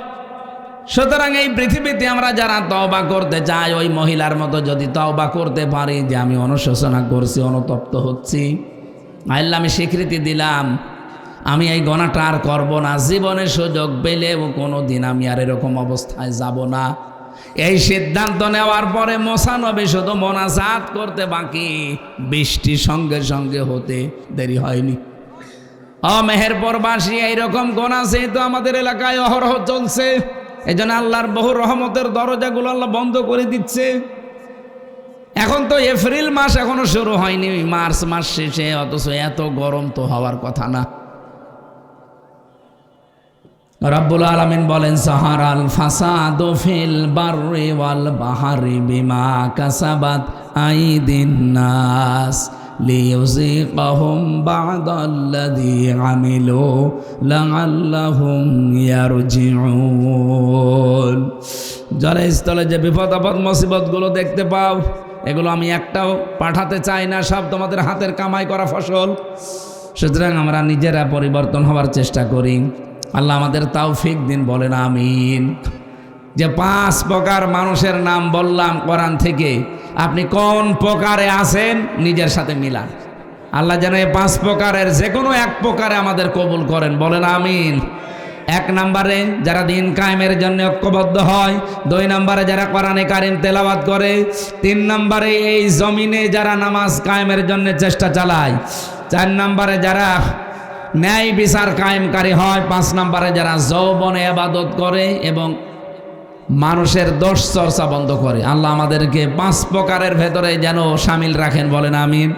সুতরাং এই পৃথিবীতে আমরা যারা তওবা করতে চাই, ওই মহিলার মতো যদি তওবা করতে পারি যে আমি অনুশোচনা করছি, অনুতপ্ত হচ্ছি, আল্লাহ আমি স্বীকৃতি দিলাম আমি এই গুনাহটা আর করব না, জীবনে সুযোগ পেলেও কোনোদিন আমি আর এরকম অবস্থায় যাব না। এই সিদ্ধান্ত নেওয়ার পরে মুসা নবী শুধু মোনাজাত করতে বাকি, বৃষ্টি সঙ্গে সঙ্গে হতে দেরি হয়নি। মেহেরপুরবাসী এইরকম গুনাহ তো আমাদের এলাকায় অহরহ চলছে। এই জন্য আল্লাহর বহু রহমতের দরজাগুলো আল্লাহ বন্ধ করে দিচ্ছে। এখন তো এপ্রিল মাস এখনো শুরু হয়নি, মার্চ মাস শেষে, অথচ এত গরম তো হওয়ার কথা না। রব্বুল আলামিন বলেন, সাহারাল ফাসাদু ফিল বাররি ওয়াল বাহরি বিমা কাসাবাত আইদিন নাস লিইউযিকাহুম বা'দাল্লাযী আমিলু লাআল্লাহুম ইয়ারজিউন। জলস্থলে যে বিপদ আপদ মুসিবতগুলো দেখতে পাও, এগুলো আমি একটাও পাঠাতে চাই না, সব তোমাদের হাতের কামাই করা ফসল। সুতরাং আমরা নিজেরা পরিবর্তন হওয়ার চেষ্টা করি। আল্লাহ আমাদের তৌফিক দিন, বলেন আমিন। যে 5 প্রকার মানুষের নাম বললাম কোরআন থেকে, আপনি কোন প্রকারে আছেন নিজের সাথে মিলান। আল্লাহ যেন এই 5 প্রকারের যে কোনো এক প্রকারে আমাদের কবুল করেন, বলেন আমিন। 1 নম্বরে যারা দিন কায়েমের জন্য ঐক্যবদ্ধ হয়, 2 নম্বরে যারা কোরআনে কারিম তেলাওয়াত করে, 3 নম্বরে এই জমিনে যারা নামাজ কায়েমের জন্য চেষ্টা চালায়, 4 নম্বরে যারা ন্যায় বিচার কায়েমকারী হয়, 5 নম্বরে যারা যৌবনে ইবাদত করে এবং মানুষের দোষ চর্চা বন্ধ করে। আল্লাহ আমাদেরকে 5 প্রকারের ভেতরে যেন শামিল রাখেন, বলেন আমিন।